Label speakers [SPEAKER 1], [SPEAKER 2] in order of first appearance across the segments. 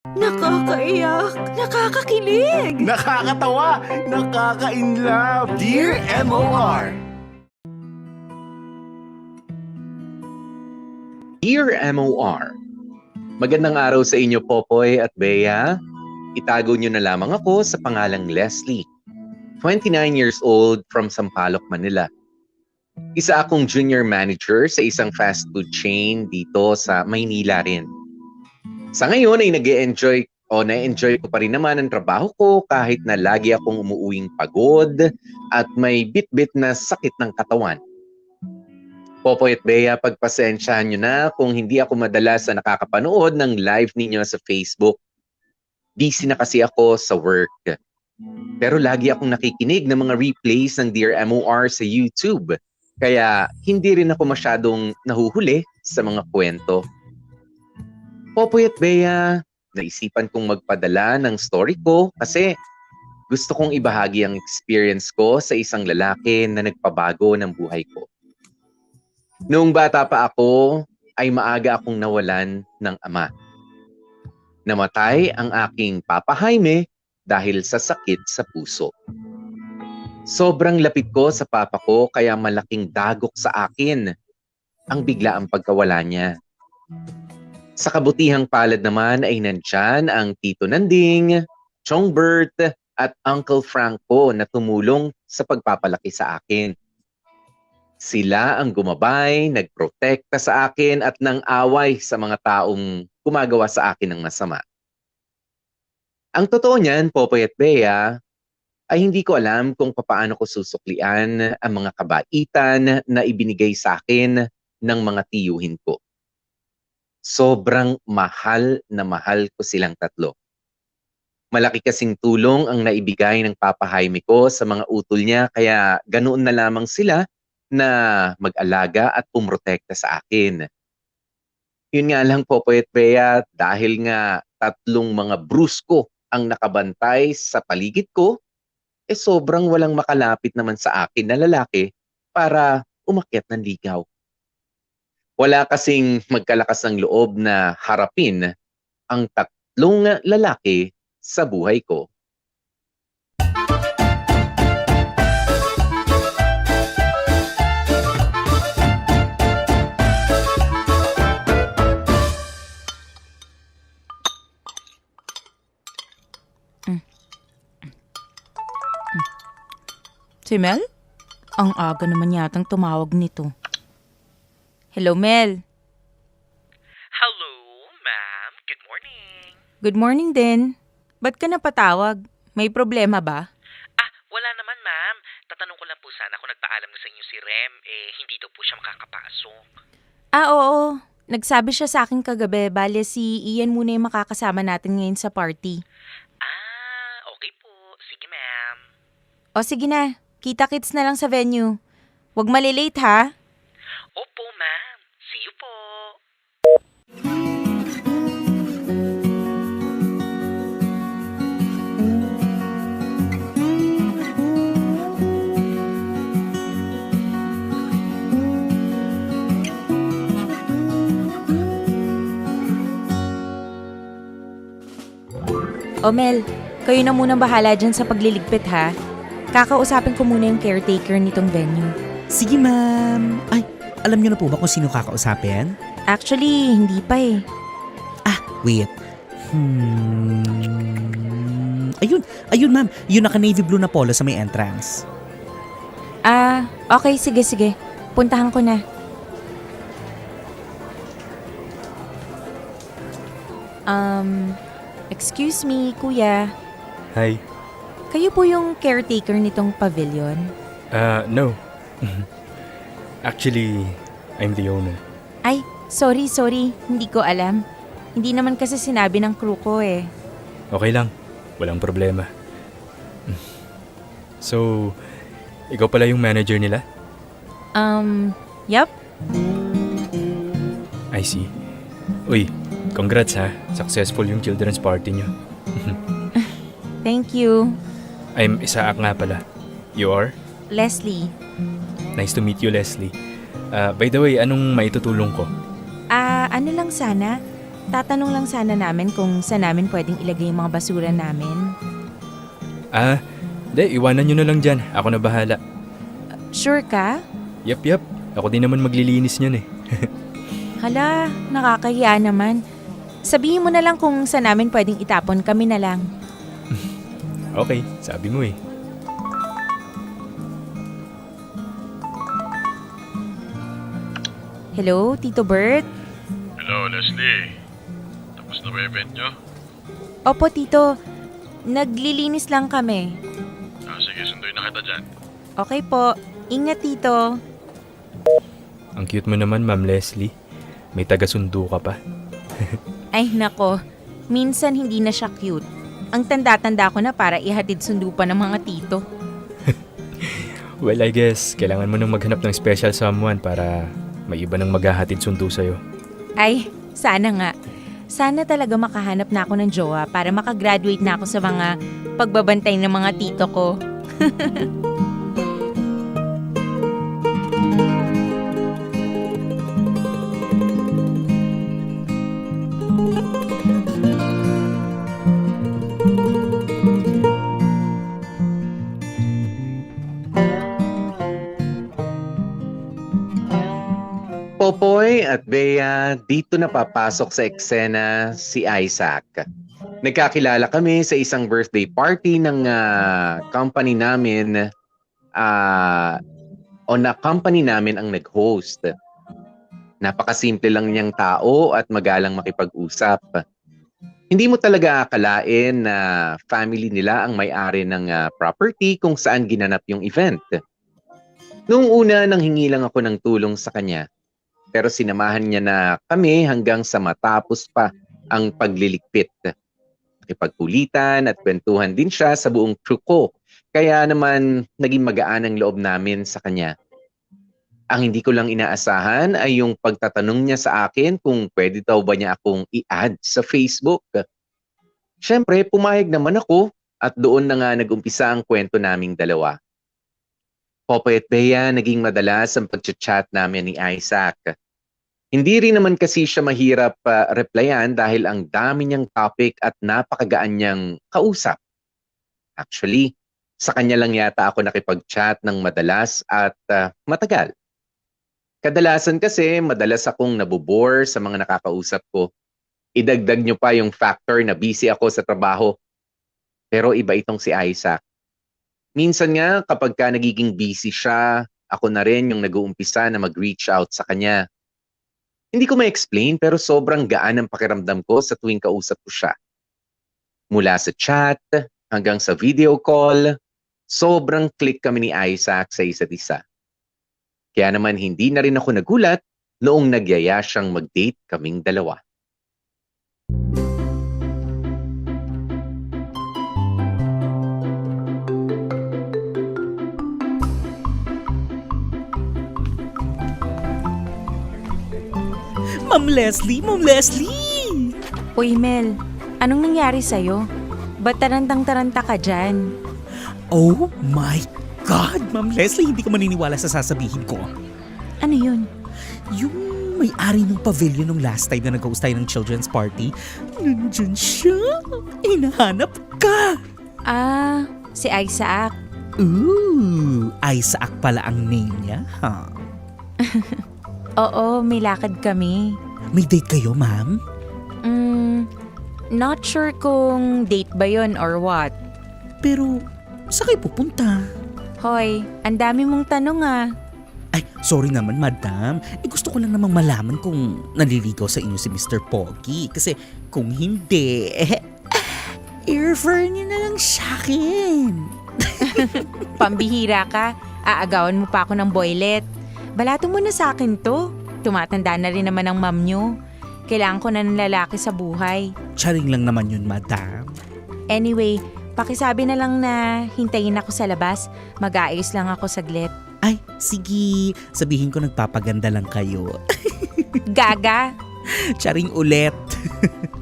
[SPEAKER 1] Nakakaiyak, nakakakilig.
[SPEAKER 2] Nakakatawa, nakaka-inlove. Dear MOR.
[SPEAKER 3] Dear MOR, magandang araw sa inyo Popoy at Bea. Itago niyo na lamang ako sa pangalang Leslie, 29 years old from Sampaloc, Manila. Isa akong junior manager sa isang fast food chain dito sa Maynila rin. Sa ngayon ay na-enjoy ko pa rin naman ang trabaho ko kahit na lagi akong umuuwing pagod at may bit-bit na sakit ng katawan. Popoy at Bea, pagpasensyahan nyo na kung hindi ako madalas na nakakapanood ng live ninyo sa Facebook. Busy na kasi ako sa work. Pero lagi akong nakikinig ng mga replays ng Dear MOR sa YouTube. Kaya hindi rin ako masyadong nahuhuli sa mga kwento. Popoy at Bea, naisipan kong magpadala ng story ko kasi gusto kong ibahagi ang experience ko sa isang lalaki na nagpabago ng buhay ko. Noong bata pa ako, ay maaga akong nawalan ng ama. Namatay ang aking Papa Jaime dahil sa sakit sa puso. Sobrang lapit ko sa papa ko kaya malaking dagok sa akin ang biglaang pagkawala niya. Sa kabutihang palad naman ay nandyan ang Tito Nanding, Chong Bert at Uncle Franco na tumulong sa pagpapalaki sa akin. Sila ang gumabay, nagprotekta sa akin at nang away sa mga taong gumagawa sa akin ng masama. Ang totoo niyan, Popoy at Bea, ay hindi ko alam kung paano ko susuklian ang mga kabaitan na ibinigay sa akin ng mga tiyuhin ko. Sobrang mahal na mahal ko silang tatlo. Malaki kasing tulong ang naibigay ng Papa Jaime ko sa mga utol niya kaya ganoon na lamang sila na mag-alaga at pumrotekta sa akin. Yun nga lang Popoy at Bea, dahil nga tatlong mga brusko ang nakabantay sa paligid ko, sobrang walang makalapit naman sa akin na lalaki para umakyat ng ligaw. Wala kasing magkalakas ng loob na harapin ang tatlong lalaki sa buhay ko.
[SPEAKER 1] Si Mel? Ang aga naman yatang tumawag nito. Hello, Mel.
[SPEAKER 4] Hello, ma'am. Good morning.
[SPEAKER 1] Good morning din. Ba't ka napatawag? May problema ba?
[SPEAKER 4] Wala naman, ma'am. Tatanong ko lang po sana kung nagpaalam na sa inyo si Rem. Hindi daw po siya makakapasok.
[SPEAKER 1] Oo. Nagsabi siya sa akin kagabi, bale si Ian muna yung makakasama natin ngayon sa party.
[SPEAKER 4] Okay po. Sige, ma'am.
[SPEAKER 1] O sige na, kita-kits na lang sa venue. Huwag malilate ha?
[SPEAKER 4] Opo, ma'am. See you po.
[SPEAKER 1] O Mel, kayo na muna bahala dyan sa pagliligpit ha. Kakausapin ko muna yung caretaker nitong venue.
[SPEAKER 5] Sige, ma'am. Ay, alam niyo na po ba kung sino kakausapin?
[SPEAKER 1] Actually, hindi pa eh.
[SPEAKER 5] Wait. Ayun, ma'am. Yung naka-navy blue na polo sa may entrance.
[SPEAKER 1] Okay, sige. Puntahan ko na. Excuse me, kuya.
[SPEAKER 6] Hi.
[SPEAKER 1] Kayo po yung caretaker nitong pavilion?
[SPEAKER 6] No. Actually, I'm the owner.
[SPEAKER 1] Ay, sorry. Hindi ko alam. Hindi naman kasi sinabi ng crew ko eh.
[SPEAKER 6] Okay lang. Walang problema. So, ikaw pala yung manager nila?
[SPEAKER 1] Yup.
[SPEAKER 6] I see. Uy, congrats ha. Successful yung children's party nyo.
[SPEAKER 1] Thank you.
[SPEAKER 6] I'm Isaac nga pala. You are?
[SPEAKER 1] Leslie.
[SPEAKER 6] Nice to meet you, Leslie. By the way, anong maitutulong ko?
[SPEAKER 1] Ano lang sana? tatanong lang sana namin kung saan namin pwedeng ilagay yung mga basura namin.
[SPEAKER 6] Iwanan nyo na lang dyan. Ako na bahala.
[SPEAKER 1] Sure ka?
[SPEAKER 6] Yap. Ako din naman maglilinis niyan eh.
[SPEAKER 1] Hala, nakakahiya naman. Sabihin mo na lang kung saan namin pwedeng itapon, kami na lang.
[SPEAKER 6] Okay, sabi mo eh.
[SPEAKER 1] Hello, Tito Bert?
[SPEAKER 7] Hello, Leslie. Tapos na ba yung event nyo?
[SPEAKER 1] Opo, Tito. Naglilinis lang kami.
[SPEAKER 7] Sige, sunduin na kita dyan.
[SPEAKER 1] Okay po. Ingat, Tito.
[SPEAKER 6] Ang cute mo naman, Ma'am Leslie. May taga-sundo ka pa.
[SPEAKER 1] Ay, nako. Minsan hindi na siya cute. Ang tanda-tanda ko na para ihatid sundo pa ng mga tito.
[SPEAKER 6] Well, I guess, kailangan mo nang maghanap ng special someone para may iba nang maghahatid sundo sa'yo.
[SPEAKER 1] Ay, sana nga. Sana talaga makahanap na ako ng jowa para makagraduate na ako sa mga pagbabantay ng mga tito ko.
[SPEAKER 3] Popoy at Bea, dito na papasok sa eksena si Isaac. Nagkakilala kami sa isang birthday party ng company namin na company namin ang nag-host. Napakasimple lang niyang tao at magalang makipag-usap. Hindi mo talaga akalain na family nila ang may-ari ng property kung saan ginanap yung event. Noong una, nanghingi lang ako ng tulong sa kanya. Pero sinamahan niya na kami hanggang sa matapos pa ang pagliligpit. Nakipagkulitan at kwentuhan din siya sa buong crew ko. Kaya naman naging magaan ang loob namin sa kanya. Ang hindi ko lang inaasahan ay yung pagtatanong niya sa akin kung pwede daw ba niya akong i-add sa Facebook. Siyempre, pumayag naman ako at doon na nga nag-umpisa ang kwento naming dalawa. Popoy at Bea, naging madalas ang pag-chat namin ni Isaac. Hindi rin naman kasi siya mahirap replyan dahil ang dami niyang topic at napakagaan niyang kausap. Actually, sa kanya lang yata ako nakipag-chat ng madalas at matagal. Kadalasan kasi madalas akong nabobore sa mga nakakausap ko. Idagdag niyo pa yung factor na busy ako sa trabaho. Pero iba itong si Isaac. Minsan nga kapag ka nagiging busy siya, ako na rin yung nag-uumpisa na mag-reach out sa kanya. Hindi ko ma-explain pero sobrang gaan ang pakiramdam ko sa tuwing kausap ko siya. Mula sa chat hanggang sa video call, sobrang click kami ni Isaac sa isa't isa. Kaya naman hindi na rin ako nagulat noong nagyaya siyang mag-date kaming dalawa.
[SPEAKER 5] Ma'am Leslie! Ma'am Leslie!
[SPEAKER 1] Uy, Mel, anong nangyari sa'yo? Ba't tarantang-taranta ka dyan?
[SPEAKER 5] Oh my God! Ma'am Leslie, hindi ka maniniwala sa sasabihin ko.
[SPEAKER 1] Ano yun?
[SPEAKER 5] Yung may-ari ng pavilion nung last time na nag-host tayo ng children's party, nandyan siya! Hinahanap ka!
[SPEAKER 1] Ah, si Isaac.
[SPEAKER 5] Ooh, Isaac pala ang name niya, ha?
[SPEAKER 1] Oo, may lakad kami.
[SPEAKER 5] May date kayo, ma'am?
[SPEAKER 1] Not sure kung date ba yun or what.
[SPEAKER 5] Pero, saan kayo pupunta?
[SPEAKER 1] Hoy, ang dami mong tanong ah.
[SPEAKER 5] Ay, sorry naman, madam. Gusto ko lang namang malaman kung naliligaw sa inyo si Mr. Pogi. Kasi kung hindi, i-refer niyo na lang sa akin.
[SPEAKER 1] Pambihira ka. Aagawan mo pa ako ng boylet. Balato mo na sa akin to. Tumatanda na rin naman ang mom nyo. Kailangan ko na ng lalaki sa buhay.
[SPEAKER 5] Charing lang naman yun, madam.
[SPEAKER 1] Anyway, pakisabi na lang na hintayin ako sa labas. Mag-aayos lang ako saglit.
[SPEAKER 5] Ay, sige. Sabihin ko nagpapaganda lang kayo.
[SPEAKER 1] Gaga!
[SPEAKER 5] Charing ulit.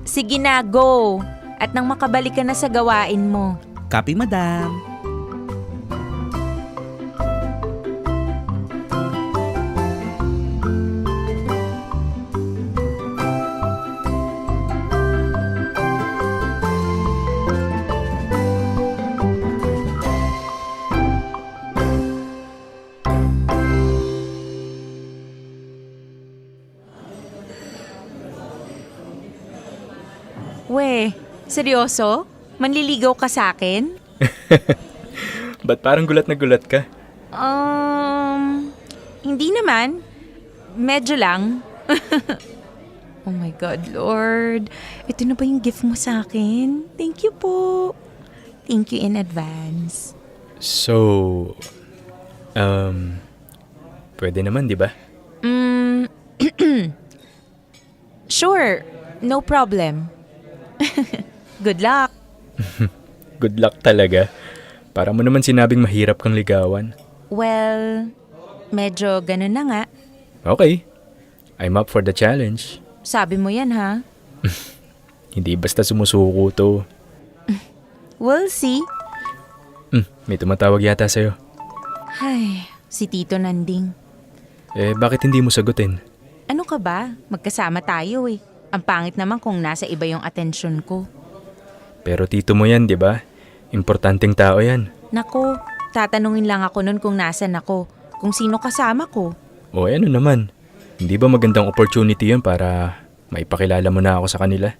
[SPEAKER 1] Sige na, go! At nang makabalik ka na sa gawain mo.
[SPEAKER 5] Copy, madam.
[SPEAKER 1] Seryoso? Manliligaw ka sa akin?
[SPEAKER 6] Ba't parang gulat na gulat ka?
[SPEAKER 1] Hindi naman. Medyo lang. Oh my God, Lord. Ito na ba yung gift mo sa akin? Thank you po. Thank you in advance.
[SPEAKER 6] So, pwede naman, di ba?
[SPEAKER 1] Sure. No problem. Good luck.
[SPEAKER 6] Good luck talaga. Para mo naman sinabing mahirap kang ligawan.
[SPEAKER 1] Well, medyo ganun na nga.
[SPEAKER 6] Okay. I'm up for the challenge.
[SPEAKER 1] Sabi mo yan, ha?
[SPEAKER 6] Hindi basta sumusuko to.
[SPEAKER 1] We'll see.
[SPEAKER 6] May tumatawag yata sa'yo.
[SPEAKER 1] Ay, si Tito Nanding.
[SPEAKER 6] Bakit hindi mo sagutin?
[SPEAKER 1] Ano ka ba? Magkasama tayo eh. Ang pangit naman kung nasa iba yung atensyon ko.
[SPEAKER 6] Pero tito mo yan, di ba? Importanteng tao yan.
[SPEAKER 1] Nako, tatanungin lang ako nun kung nasan ako. Kung sino kasama ko.
[SPEAKER 6] O ano naman? Hindi ba magandang opportunity yun para maipakilala mo na ako sa kanila?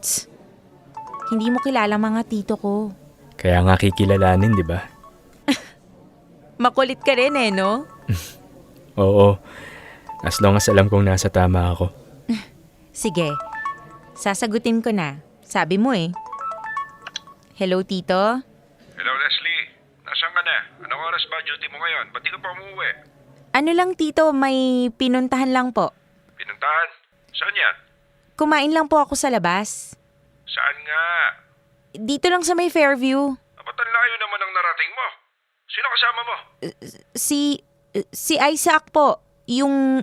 [SPEAKER 1] Tsk, hindi mo kilala mga tito ko.
[SPEAKER 6] Kaya nga kikilalanin, di ba?
[SPEAKER 1] Makulit ka rin eh, no?
[SPEAKER 6] Oo. As long as alam kong nasa tama ako.
[SPEAKER 1] Sige, sasagutin ko na. Sabi mo eh. Hello, Tito?
[SPEAKER 7] Hello, Leslie. Nasaan ka na? Anong oras ba duty mo ngayon? Ba't di ka pa umuwi?
[SPEAKER 1] Ano lang, Tito, may pinuntahan lang po.
[SPEAKER 7] Pinuntahan? Saan yan?
[SPEAKER 1] Kumain lang po ako sa labas.
[SPEAKER 7] Saan nga?
[SPEAKER 1] Dito lang sa may Fairview.
[SPEAKER 7] Ba't ang layo naman ang narating mo? Sino kasama mo?
[SPEAKER 1] Si Isaac po, yung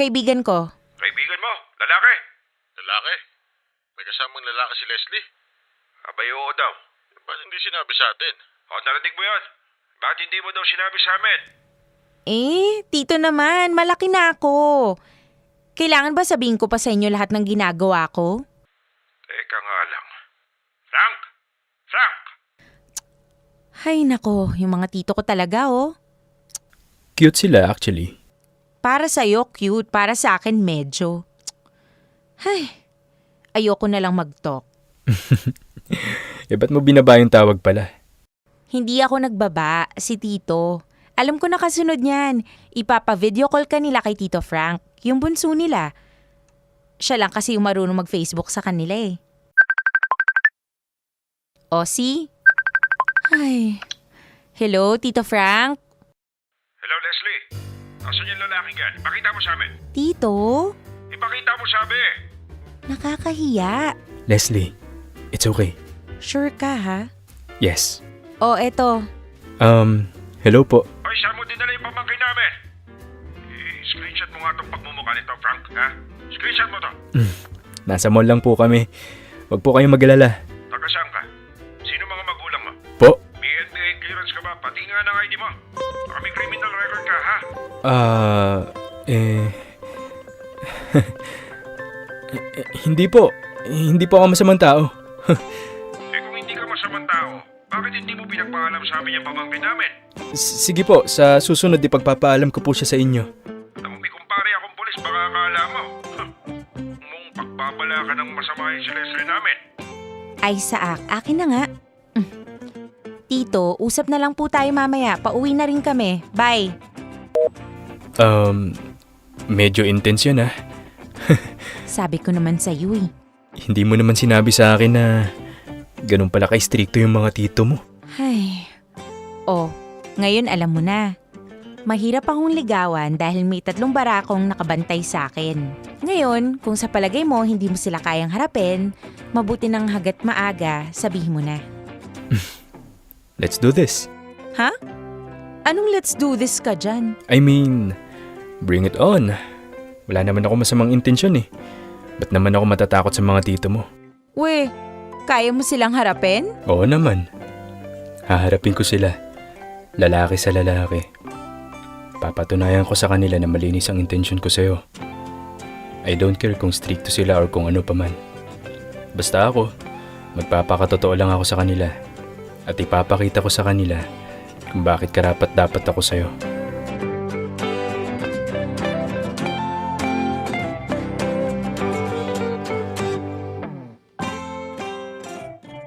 [SPEAKER 1] kaibigan ko.
[SPEAKER 7] Kaibigan mo? Lalaki? Lalaki? May kasamang lalaki si Leslie? Abay, oo daw. Ba't hindi sinabi sa atin? O, narinig mo yun? Bakit hindi mo daw sinabi sa amin?
[SPEAKER 1] Tito naman, malaki na ako. Kailangan ba sabihin ko pa sa inyo lahat ng ginagawa ko?
[SPEAKER 7] Teka nga lang. Frank! Frank!
[SPEAKER 1] Hay nako, yung mga tito ko talaga oh.
[SPEAKER 6] Cute sila actually.
[SPEAKER 1] Para sa'yo, cute. Para sa akin, medyo. Hay, ayoko na lang mag-talk.
[SPEAKER 6] Ba't mo binaba yung tawag pala?
[SPEAKER 1] Hindi ako nagbaba, si Tito. Alam ko na kasunod niyan. Ipapa-video call ka nila kay Tito Frank, yung bunso nila. Siya lang kasi yung marunong mag-Facebook sa kanila eh. O, see? Ay. Hello, Tito Frank?
[SPEAKER 7] Hello, Leslie. Nasaan yung lalaki yan? Ipakita mo sa amin.
[SPEAKER 1] Tito?
[SPEAKER 7] Ipakita mo sabi.
[SPEAKER 1] Nakakahiya.
[SPEAKER 6] Leslie, it's okay.
[SPEAKER 1] Sure ka ha?
[SPEAKER 6] Yes.
[SPEAKER 1] O, eto.
[SPEAKER 6] Hello po.
[SPEAKER 7] Ay, saan mo dinala yung pamangkin namin? Screenshot mo nga itong pagmumukha nito, Frank, ha? Screenshot mo to.
[SPEAKER 6] Nasa mall lang po kami. Huwag po kayong mag-alala.
[SPEAKER 7] Taga saan ka? Sino mga magulang mo?
[SPEAKER 6] Po?
[SPEAKER 7] PNPA clearance ka ba? Pati nga ng ID mo. Baka may criminal record ka, ha?
[SPEAKER 6] Hindi po. Hindi po ako masamang tao.
[SPEAKER 7] Kung hindi ka masamang tao, bakit hindi mo pinagpaalam sa amin yung pamangkin namin?
[SPEAKER 6] Sige po, sa susunod ipagpapaalam ko po siya sa inyo.
[SPEAKER 7] Alam mo, may kumpare akong polis, baka akala mo. Mong pagbabala ka ng masama yung si Leslie namin.
[SPEAKER 1] Ay, Saak, akin na nga. Tito, usap na lang po tayo mamaya. Pauwi na rin kami. Bye.
[SPEAKER 6] Medyo intense yun ah.
[SPEAKER 1] Sabi ko naman sa iyo eh.
[SPEAKER 6] Hindi mo naman sinabi sa akin na ganun pala ka-stricto yung mga tito mo.
[SPEAKER 1] Ay. Oh, ngayon alam mo na. Mahirap akong ligawan dahil may 3 barakong nakabantay sa akin. Ngayon, kung sa palagay mo hindi mo sila kayang harapin, mabuti ng hagat maaga, sabihin mo na.
[SPEAKER 6] Let's do this.
[SPEAKER 1] Ha? Anong let's do this ka dyan?
[SPEAKER 6] I mean, bring it on. Wala naman ako masamang intensyon eh. Ba't naman ako matatakot sa mga tito mo?
[SPEAKER 1] We, kaya mo silang harapin?
[SPEAKER 6] Oo naman. Haharapin ko sila. Lalaki sa lalaki. Papatunayan ko sa kanila na malinis ang intensyon ko sa'yo. I don't care kung stricto sila or kung ano pa man. Basta ako, magpapakatotoo lang ako sa kanila. At ipapakita ko sa kanila kung bakit karapat dapat ako sa'yo.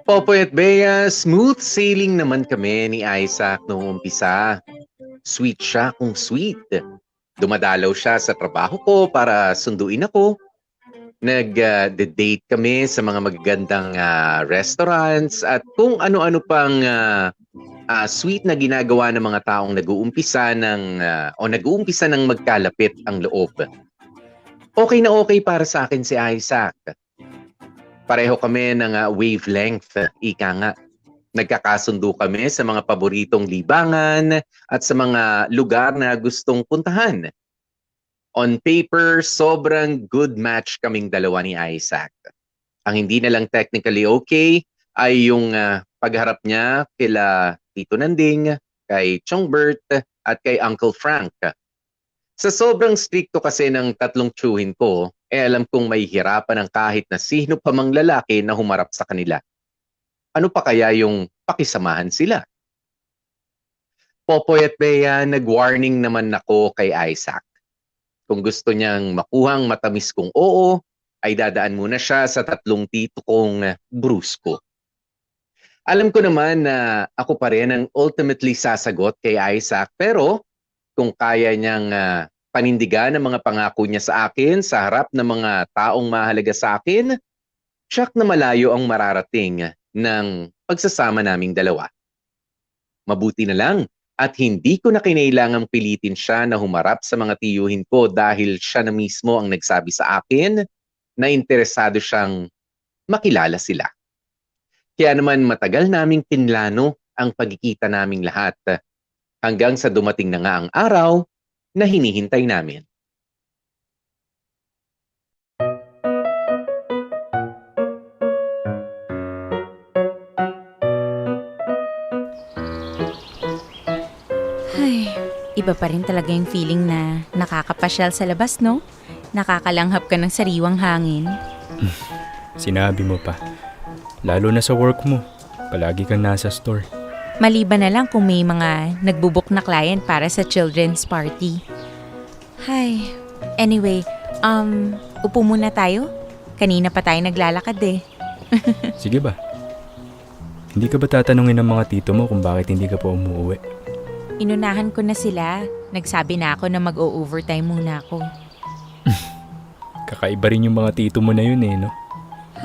[SPEAKER 3] Popoy at Bea, smooth sailing naman kami ni Isaac noong umpisa. Sweet siya kung sweet. Dumadalaw siya sa trabaho ko para sunduin ako. Nag-date kami sa mga magagandang restaurants at kung ano-ano pang sweet na ginagawa ng mga taong nag-uumpisa ng magkalapit ang loob. Okay na okay para sa akin si Isaac. Pareho kami ng wavelength, ika nga. Nagkakasundo kami sa mga paboritong libangan at sa mga lugar na gustong puntahan. On paper, sobrang good match kaming dalawa ni Isaac. Ang hindi na lang technically okay ay yung pagharap niya kila Tito Nanding, kay Chongbert at kay Uncle Frank. Sa sobrang stricto kasi ng tatlong tiyuhin ko, alam kong may hirapan ng kahit na sino pa mang lalaki na humarap sa kanila. Ano pa kaya yung pakisamahan sila? Popoy at Bea, nag-warning naman ako kay Isaac. Kung gusto niyang makuhang matamis kong oo, ay dadaan muna siya sa tatlong tito kong brusko. Alam ko naman na ako pa rin ang ultimately sasagot kay Isaac, pero kung kaya niyang panindigan ang mga pangako niya sa akin sa harap ng mga taong mahalaga sa akin, tiyak na malayo ang mararating ng pagsasama naming dalawa. Mabuti na lang at hindi ko na kinailangang pilitin siya na humarap sa mga tiyuhin ko dahil siya na mismo ang nagsabi sa akin na interesado siyang makilala sila. Kaya naman matagal naming pinlano ang pagkikita naming lahat hanggang sa dumating na nga ang araw na hinihintay namin.
[SPEAKER 1] Ay, iba pa rin talaga yung feeling na nakakapasyal sa labas, no? Nakakalanghap ka ng sariwang hangin.
[SPEAKER 6] Sinabi mo pa. Lalo na sa work mo. Palagi kang nasa store.
[SPEAKER 1] Maliban na lang kung may mga nagbubuk na client para sa children's party. Hay, anyway, upo muna tayo. Kanina pa tayo naglalakad eh.
[SPEAKER 6] Sige ba? Hindi ka ba tatanungin ng mga tito mo kung bakit hindi ka pa umuwi?
[SPEAKER 1] Inunahan ko na sila. Nagsabi na ako na mag-o-overtime muna ako.
[SPEAKER 6] Kakaiba rin yung mga tito mo na yun eh, no?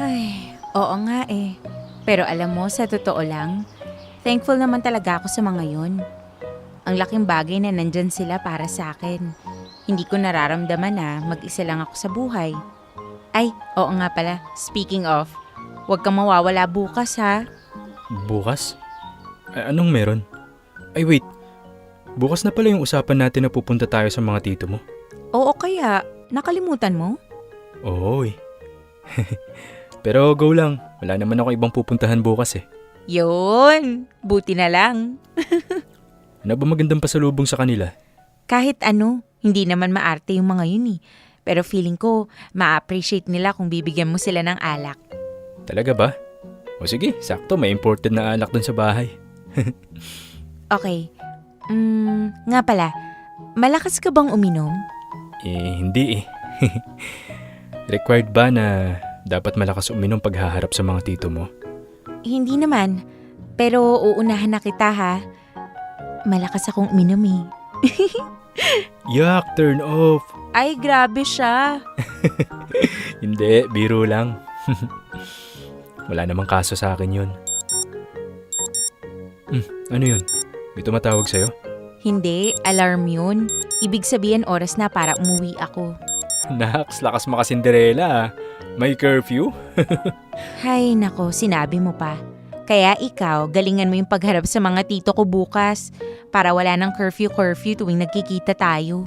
[SPEAKER 1] Ay, oo nga eh. Pero alam mo, sa totoo lang, thankful naman talaga ako sa mga yun. Ang laking bagay na nandyan sila para sa akin. Hindi ko nararamdaman na mag-isa lang ako sa buhay. Ay, oo nga pala, speaking of, huwag kang mawawala bukas ha.
[SPEAKER 6] Bukas? Anong meron? Ay wait, bukas na pala yung usapan natin na pupunta tayo sa mga tito mo.
[SPEAKER 1] Oo kaya, nakalimutan mo?
[SPEAKER 6] Oo eh. Pero go lang, wala naman ako ibang pupuntahan bukas eh.
[SPEAKER 1] Yun, buti na lang.
[SPEAKER 6] Ano ba magandang pasalubong sa kanila?
[SPEAKER 1] Kahit ano, hindi naman maarte yung mga yun eh. Pero feeling ko, ma-appreciate nila kung bibigyan mo sila ng alak.
[SPEAKER 6] Talaga ba? O sige, sakto, may imported na alak dun sa bahay.
[SPEAKER 1] Okay, nga pala, malakas ka bang uminom?
[SPEAKER 6] Hindi eh. Required ba na dapat malakas uminom pag haharap sa mga tito mo?
[SPEAKER 1] Hindi naman, pero uunahan na kita ha. Malakas akong uminom eh.
[SPEAKER 6] Yuck, turn off.
[SPEAKER 1] Ay, grabe siya.
[SPEAKER 6] Hindi, biro lang. Wala namang kaso sa akin yun. Ano yun? May tumatawag sa'yo?
[SPEAKER 1] Hindi, alarm yun. Ibig sabihin oras na para umuwi ako.
[SPEAKER 6] Naks, lakas makasinderela ah. May curfew?
[SPEAKER 1] Hay nako, sinabi mo pa. Kaya ikaw, galingan mo yung pagharap sa mga tito ko bukas para wala ng curfew tuwing nagkikita tayo.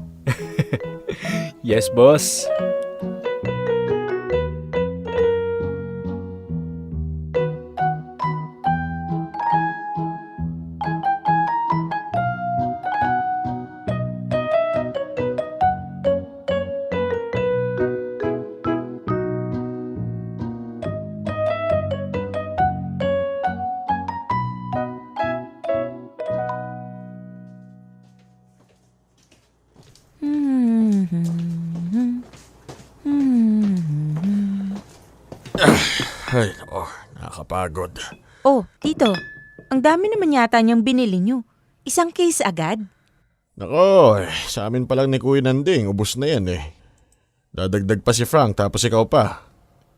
[SPEAKER 6] Yes, boss.
[SPEAKER 7] Ay, nakakapagod.
[SPEAKER 1] Oh, tito, ang dami naman yata niyang binili niyo. Isang case agad?
[SPEAKER 7] Nako, sa amin pa lang ni Kuya Nanding, ubos na yan eh. Dadagdag pa si Frank tapos ikaw pa.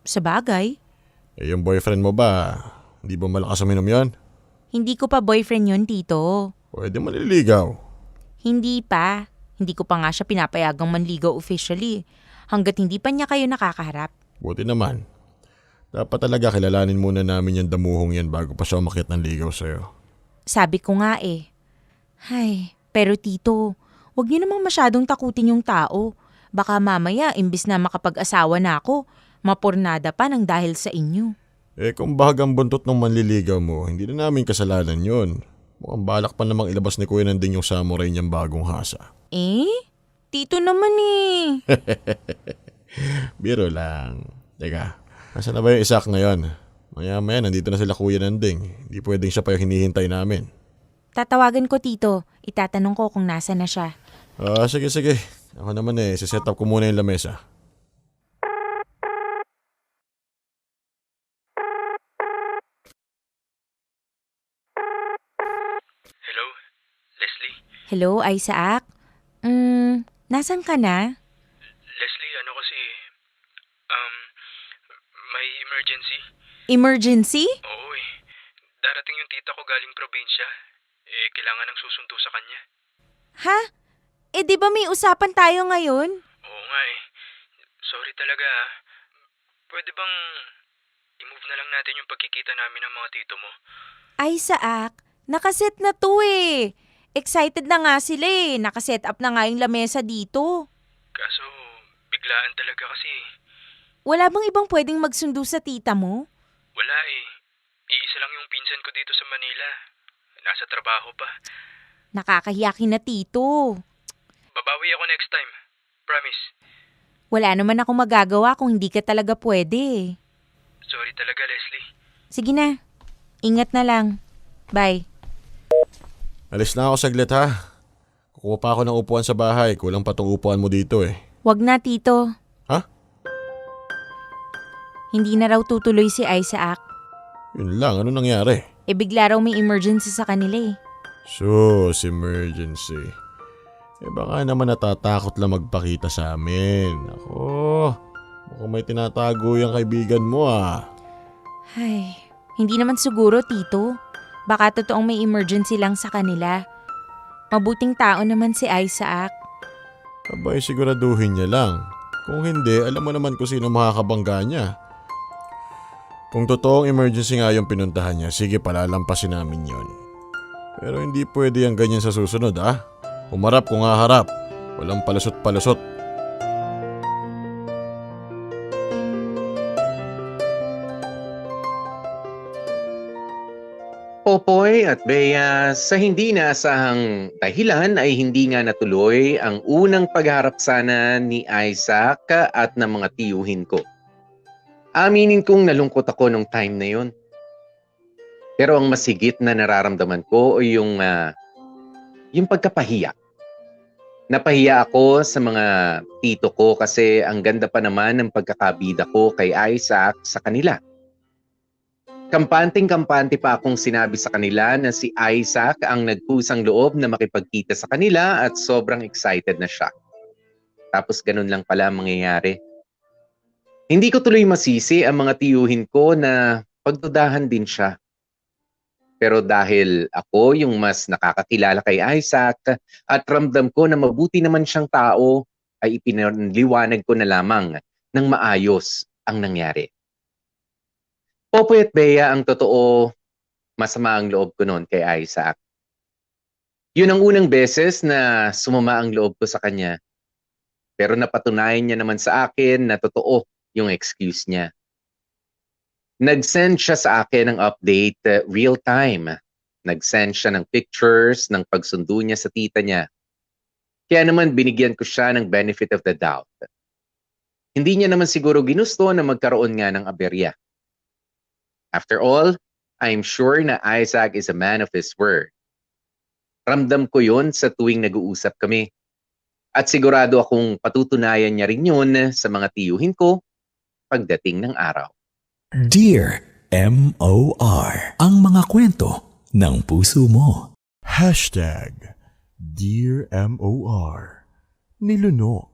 [SPEAKER 1] Sa bagay,
[SPEAKER 7] Yung boyfriend mo ba, hindi ba malakas uminom yon?
[SPEAKER 1] hindi ko pa boyfriend yun, tito.
[SPEAKER 7] Pwede maliligaw.
[SPEAKER 1] Hindi pa. Hindi ko pa nga siya pinapayagang manligaw officially. Hanggat hindi pa niya kayo nakakaharap.
[SPEAKER 7] Buti naman. Dapat talaga kilalanin muna namin yung damuhong yan bago pa siya umakyat ng ligaw sa'yo.
[SPEAKER 1] Sabi ko nga eh. Ay, pero tito, wag niyo namang masyadong takutin yung tao. Baka mamaya, imbis na makapag-asawa na ako, mapurnada pa ng dahil sa inyo.
[SPEAKER 7] Kung bahagang buntot ng manliligaw mo, hindi na namin kasalanan yon. Mukhang balak pa namang ilabas ni Kuya Nanding yung samurai niyang bagong hasa.
[SPEAKER 1] Tito naman eh.
[SPEAKER 7] Biro lang. Teka, nasa na ba yung Isaac ngayon? Maya-maya, nandito na sila Kuya Nanding. Hindi pwedeng siya pa yung hinihintay namin.
[SPEAKER 1] Tatawagan ko tito. Itatanong ko kung nasa na siya.
[SPEAKER 7] Sige. Ako naman siset up ko muna yung lamesa.
[SPEAKER 4] Hello? Leslie?
[SPEAKER 1] Hello, Isaac? Nasan ka na?
[SPEAKER 4] Leslie, ano kasi, may emergency?
[SPEAKER 1] Emergency?
[SPEAKER 4] Oo eh. Darating yung tita ko galing probinsya. Kailangan ng susundo sa kanya.
[SPEAKER 1] Ha? Di ba may usapan tayo ngayon?
[SPEAKER 4] Oo nga eh. Sorry talaga ah. Pwede bang i-move na lang natin yung pagkikita namin ng mga tito mo?
[SPEAKER 1] Isaac, nakaset na to eh. Excited na nga sila eh. Nakaset up na nga yung lamesa dito.
[SPEAKER 4] Kaso, biglaan talaga kasi.
[SPEAKER 1] Wala bang ibang pwedeng magsundo sa tita mo?
[SPEAKER 4] Wala eh. Iisa lang yung pinsan ko dito sa Manila. Nasa trabaho pa.
[SPEAKER 1] Nakakahiyakin na tito.
[SPEAKER 4] Babawi ako next time. Promise.
[SPEAKER 1] Wala naman ako magagawa kung hindi ka talaga pwede.
[SPEAKER 4] Sorry talaga, Leslie.
[SPEAKER 1] Sige na. Ingat na lang. Bye.
[SPEAKER 7] Alis na ako saglit ha. Kukuha pa ako ng upuan sa bahay. Kulang pa tong upuan mo dito eh.
[SPEAKER 1] Wag na tito.
[SPEAKER 7] Ha?
[SPEAKER 1] Hindi na raw tutuloy si Isaac.
[SPEAKER 7] Yun lang, ano nangyari?
[SPEAKER 1] Bigla raw may emergency sa kanila eh.
[SPEAKER 7] Sus, emergency. Baka naman natatakot lang magpakita sa amin. Ako, mukhang may tinatago yung kaibigan mo ah.
[SPEAKER 1] Ay, hindi naman siguro tito. Baka totoong may emergency lang sa kanila. Mabuting tao naman si Isaac.
[SPEAKER 7] Abay, siguraduhin niya lang. Kung hindi, alam mo naman kung sino makakabangga niya. Kung totoong emergency nga yung pinuntahan niya, sige palalampasin namin yon. Pero hindi pwede yung ganyan sa susunod ah. Humarap kung haharap. Walang palusot-palusot.
[SPEAKER 3] Popoy at Bea, sa hindi naasahang dahilan ay hindi nga natuloy ang unang pagharap sana ni Isaac at ng mga tiyuhin ko. Aminin kong nalungkot ako nung time na yon. Pero ang masigit na nararamdaman ko ay yung pagkapahiya. Napahiya ako sa mga tito ko kasi ang ganda pa naman ng pagkakabida ko kay Isaac sa kanila. Kampanteng-kampante pa akong sinabi sa kanila na si Isaac ang nagpusang loob na makipagkita sa kanila at sobrang excited na siya. Tapos ganun lang pala ang mangyayari. Hindi ko tuloy masisi ang mga tiyuhin ko na pagdudahan din siya. Pero dahil ako yung mas nakakakilala kay Isaac at ramdam ko na mabuti naman siyang tao, ay ipinaliwanag ko na lamang ng maayos ang nangyari. Popoy at Bea, ang totoo, masama ang loob ko noon kay Isaac. Yun ang unang beses na sumama ang loob ko sa kanya. Pero napatunayan niya naman sa akin na totoo yung excuse niya. Nag-send siya sa akin ng update real time. Nag-send siya ng pictures ng pagsundo niya sa tita niya. Kaya naman binigyan ko siya ng benefit of the doubt. Hindi niya naman siguro ginusto na magkaroon nga ng aberya. After all, I'm sure na Isaac is a man of his word. Ramdam ko yun sa tuwing nag-uusap kami. At sigurado akong patutunayan niya rin yun sa mga tiyuhin ko pagdating ng araw.
[SPEAKER 8] Dear MOR. Ang mga kwento ng puso mo.
[SPEAKER 7] Dear MOR. Nilunok.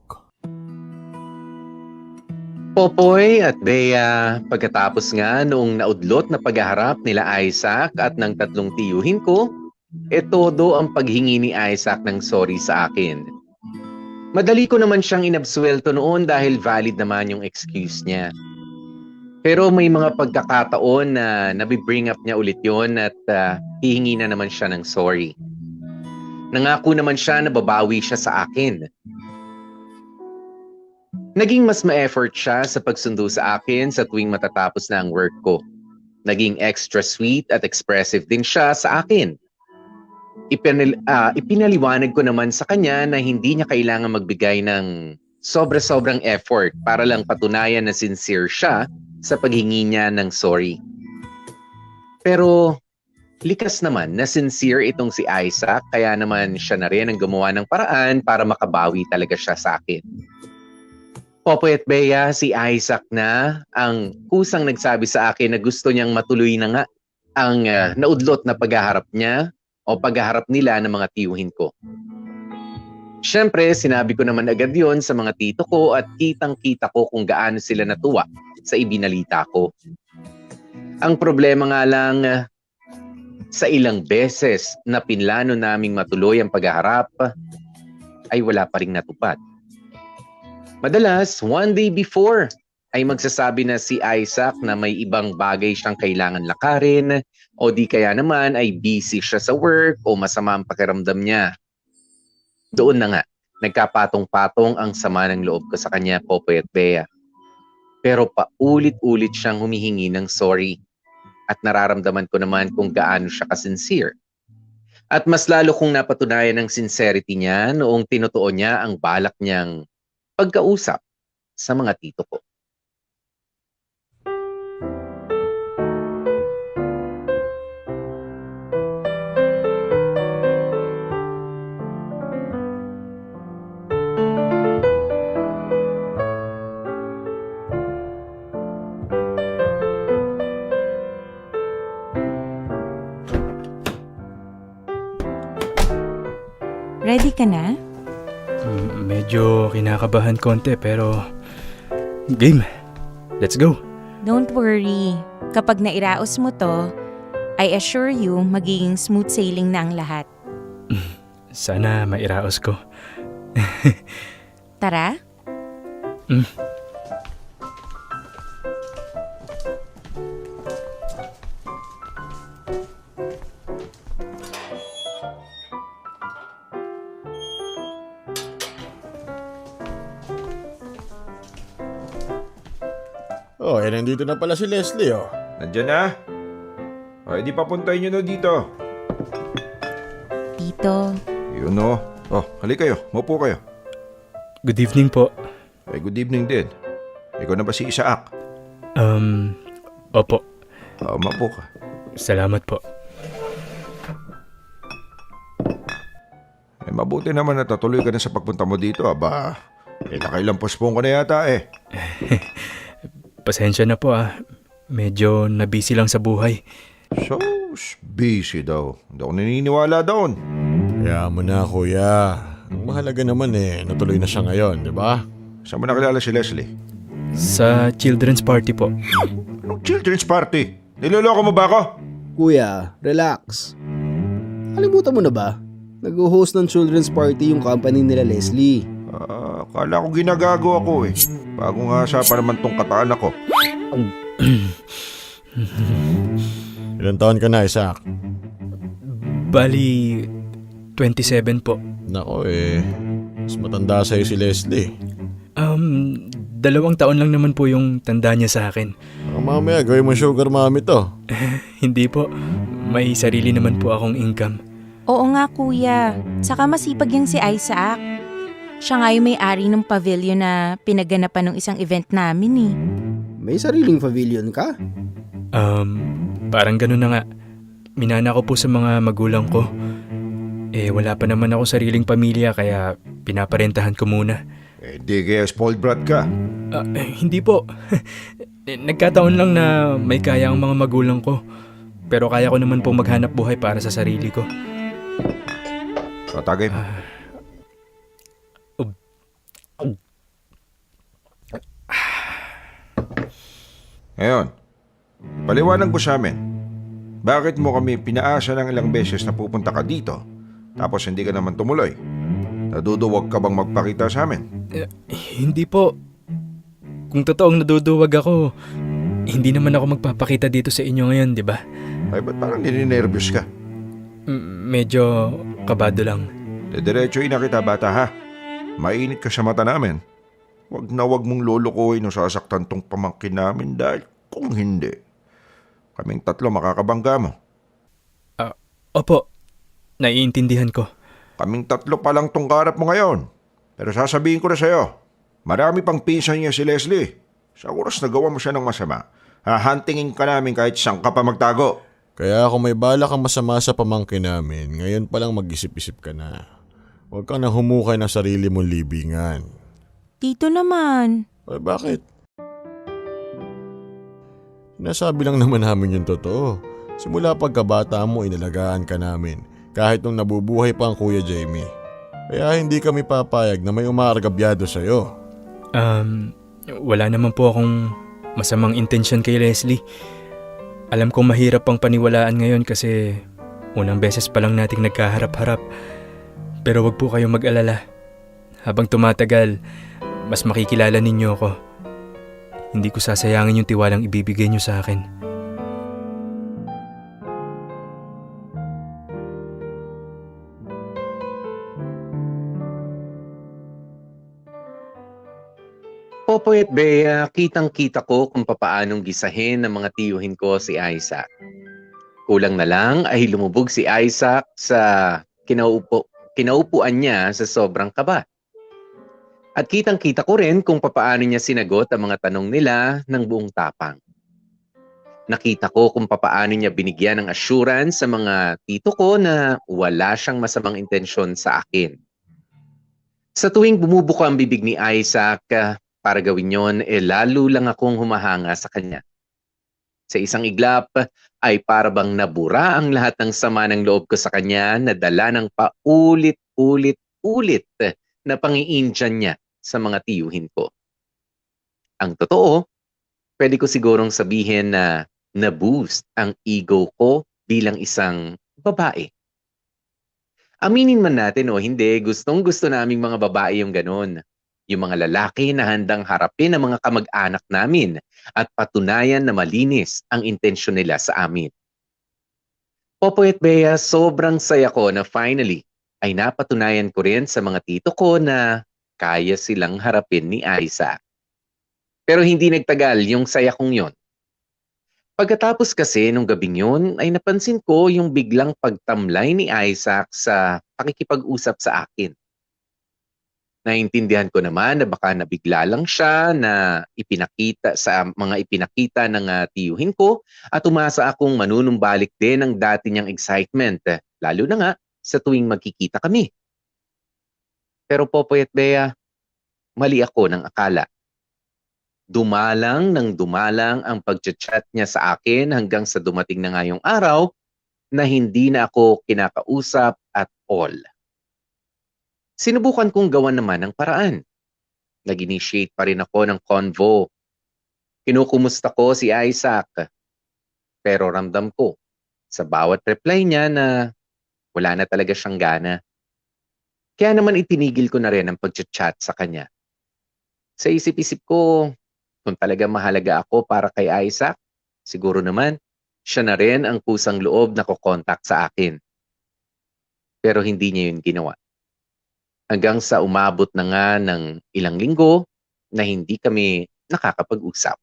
[SPEAKER 3] Popoy at Bea, pagkatapos nga noong naudlot na paghaharap nila Isaac at ng tatlong tiyuhin ko, todo ang paghingi ni Isaac ng sorry sa akin. Madali ko naman siyang inabsuelto noon dahil valid naman yung excuse niya. Pero may mga pagkakataon na nabibring up niya ulit yon at hihingi na naman siya ng sorry. Nangako naman siya na babawi siya sa akin. Naging mas ma-effort siya sa pagsundo sa akin sa tuwing matatapos na ang work ko. Naging extra sweet at expressive din siya sa akin. Ipinaliwanag ko naman sa kanya na hindi niya kailangan magbigay ng sobra-sobrang effort para lang patunayan na sincere siya sa paghingi niya ng sorry. Pero likas naman na sincere itong si Isaac, kaya naman siya na rin ang gumawa ng paraan para makabawi talaga siya sa akin. Popoy at Bea, si Isaac na ang kusang nagsabi sa akin na gusto niyang matuloy na nga ang naudlot na paghaharap niya o paghaharap nila ng mga tiyuhin ko. Siyempre, sinabi ko naman agad yon sa mga tito ko at kitang-kita ko kung gaano sila natuwa sa ibinalita ko. Ang problema nga lang, sa ilang beses na pinlano naming matuloy ang paghaharap, ay wala pa ring natupad. Madalas, one day before, ay magsasabi na si Isaac na may ibang bagay siyang kailangan lakarin o di kaya naman ay busy siya sa work o masama ang pakiramdam niya. Doon na nga, nagkapatong-patong ang sama ng loob ko sa kanya, Popoy at Bea. Pero paulit-ulit siyang humihingi ng sorry at nararamdaman ko naman kung gaano siya ka-sincere. At mas lalo kong napatunayan ang sincerity niya noong tinutuon niya ang balak niyang pagkausap sa mga tito ko.
[SPEAKER 1] Ready ka na?
[SPEAKER 6] Medyo kinakabahan konti pero game. Let's go.
[SPEAKER 1] Don't worry. Kapag nairaos mo to, I assure you magiging smooth sailing na ang lahat.
[SPEAKER 6] Sana mairaos ko.
[SPEAKER 1] Tara?
[SPEAKER 7] Oh, nandito na pala si Leslie, oh.
[SPEAKER 9] Nandyan na? O, edi papuntahin nyo na dito.
[SPEAKER 1] Tito.
[SPEAKER 9] Yun o. Oh, halika kayo. Maupo kayo.
[SPEAKER 6] Good evening po.
[SPEAKER 9] Ay, good evening din. Ikaw na ba si Isaac?
[SPEAKER 6] Opo.
[SPEAKER 9] Maupo ka.
[SPEAKER 6] Salamat po.
[SPEAKER 9] Mabuti naman na tatuloy ka na sa pagpunta mo dito, aba. Nakailang postpone ka na yata eh.
[SPEAKER 6] Pasensya na po Medyo nabisi lang sa buhay.
[SPEAKER 9] So, busy daw. Hindi ako naniniwala doon.
[SPEAKER 7] Kaya mo na, kuya. Ang mahalaga naman natuloy na siya ngayon, di ba?
[SPEAKER 9] Saan mo nakilala si Leslie?
[SPEAKER 6] Sa children's party po.
[SPEAKER 9] Anong children's party? Niloloko mo ba ako?
[SPEAKER 10] Kuya, relax. Kalimutan mo na ba? Nag-host ng children's party yung company nila Leslie.
[SPEAKER 9] Akala ko ginagago ako eh. Bago nga siya pa naman tong kataan ako.
[SPEAKER 7] Ilan taon ka na, Isaac?
[SPEAKER 6] Bali, 27 po.
[SPEAKER 7] Nako mas matanda sa'yo si Leslie.
[SPEAKER 6] 2 taon lang naman po yung tanda niya sa akin.
[SPEAKER 7] Mamaya, gawin mo sugar mommy to.
[SPEAKER 6] Hindi po. May sarili naman po akong income.
[SPEAKER 1] Oo nga kuya. Saka masipag yung si Isaac. Siya nga yung may-ari ng pavilion na pinaganapan ng isang event namin eh.
[SPEAKER 10] May sariling pavilion ka?
[SPEAKER 6] Parang ganun na nga. Minana ko po sa mga magulang ko. Wala pa naman ako sariling pamilya kaya pinaparentahan ko muna.
[SPEAKER 9] Di kaya spoiled brat ka.
[SPEAKER 6] Hindi po. Nagkataon lang na may kaya ang mga magulang ko. Pero kaya ko naman pong maghanap buhay para sa sarili ko.
[SPEAKER 9] Tatagay mo. Ngayon, paliwanag mo sa amin. Bakit mo kami pinaasa ng ilang beses na pupunta ka dito, tapos hindi ka naman tumuloy? Naduduwag ka bang magpakita sa amin?
[SPEAKER 6] Hindi po. Kung totoong naduduwag ako, hindi naman ako magpapakita dito sa inyo ngayon, di ba?
[SPEAKER 9] Ay, ba't parang nininervyos ka?
[SPEAKER 6] Medyo kabado lang.
[SPEAKER 9] Diretsoy na kita, bata ha. Mainit ka sa mata namin. Wag na wag mong lulukuhin o sasaktan tong pamangkin namin dahil kung hindi, kaming tatlo makakabangga mo.
[SPEAKER 6] Opo, naiintindihan ko.
[SPEAKER 9] Kaming tatlo pa lang tong karap mo ngayon. Pero sasabihin ko na sa'yo, marami pang pinsan niya si Leslie. Sa oras na gawa mo siya ng masama, hahantingin ka namin kahit saan ka pa magtago.
[SPEAKER 7] Kaya kung may bala kang masama sa pamangkin namin, ngayon pa lang mag-isip-isip ka na. Huwag kang nang humukay ng sarili mong libingan.
[SPEAKER 1] Tito naman.
[SPEAKER 7] Ay, bakit? Sinasabi lang naman namin yung totoo. Simula pagkabata mo, inalagaan ka namin. Kahit nung nabubuhay pa ang Kuya Jamie. Kaya hindi kami papayag na may umaargabyado sa'yo.
[SPEAKER 6] Wala naman po akong masamang intensyon kay Leslie. Alam kong mahirap pang paniwalaan ngayon kasi unang beses pa lang nating nagkaharap-harap. Pero wag po kayong mag-alala. Habang tumatagal, mas makikilala ninyo ako. Hindi ko sasayangin yung tiwalang ibibigay niyo sa akin.
[SPEAKER 3] Popoy at Bea, kitang-kita ko kung papaanong gisahin ng mga tiyuhin ko si Isaac. Kulang na lang ay lumubog si Isaac sa kinaupuan niya sa sobrang kaba. At kitang-kita ko rin kung papaano niya sinagot ang mga tanong nila ng buong tapang. Nakita ko kung papaano niya binigyan ng assurance sa mga tito ko na wala siyang masamang intensyon sa akin. Sa tuwing bumubuko ang bibig ni Isaac, para gawin yon, lalo lang akong humahanga sa kanya. Sa isang iglap ay para bang nabura ang lahat ng sama ng loob ko sa kanya na dala ng paulit-ulit na pangiintiyan niya sa mga tiyuhin ko. Ang totoo, pwede ko sigurong sabihin na na-boost ang ego ko bilang isang babae. Aminin man natin o hindi, gustong-gusto naming mga babae yung ganun. Yung mga lalaki na handang harapin ang mga kamag-anak namin at patunayan na malinis ang intensyon nila sa amin. Popoy at Bea, sobrang saya ko na finally ay napatunayan ko rin sa mga tito ko na kaya silang harapin ni Isaac. Pero hindi nagtagal yung saya kong yon. Pagkatapos kasi nung gabing yun ay napansin ko yung biglang pagtamlay ni Isaac sa pakikipag-usap sa akin. Naintindihan ko naman na baka nabigla lang siya na ipinakita sa mga ipinakita ng tiyuhin ko at umasa akong manunumbalik din ang dati niyang excitement, lalo na nga sa tuwing magkikita kami. Pero Popoy at Bea, mali ako ng akala. Dumalang ang pag-chat niya sa akin hanggang sa dumating na ngayong araw na hindi na ako kinakausap at all. Sinubukan kong gawan naman ng paraan. Nag-initiate pa rin ako ng convo. Kinukumusta ko si Isaac. Pero ramdam ko sa bawat reply niya na wala na talaga siyang gana. Kaya naman itinigil ko na rin ang pag-chat sa kanya. Sa isip-isip ko, kung talaga mahalaga ako para kay Isaac, siguro naman siya na rin ang kusang loob na kukontak sa akin. Pero hindi niya yun ginawa. Hanggang sa umabot na nga ng ilang linggo na hindi kami nakakapag-usap.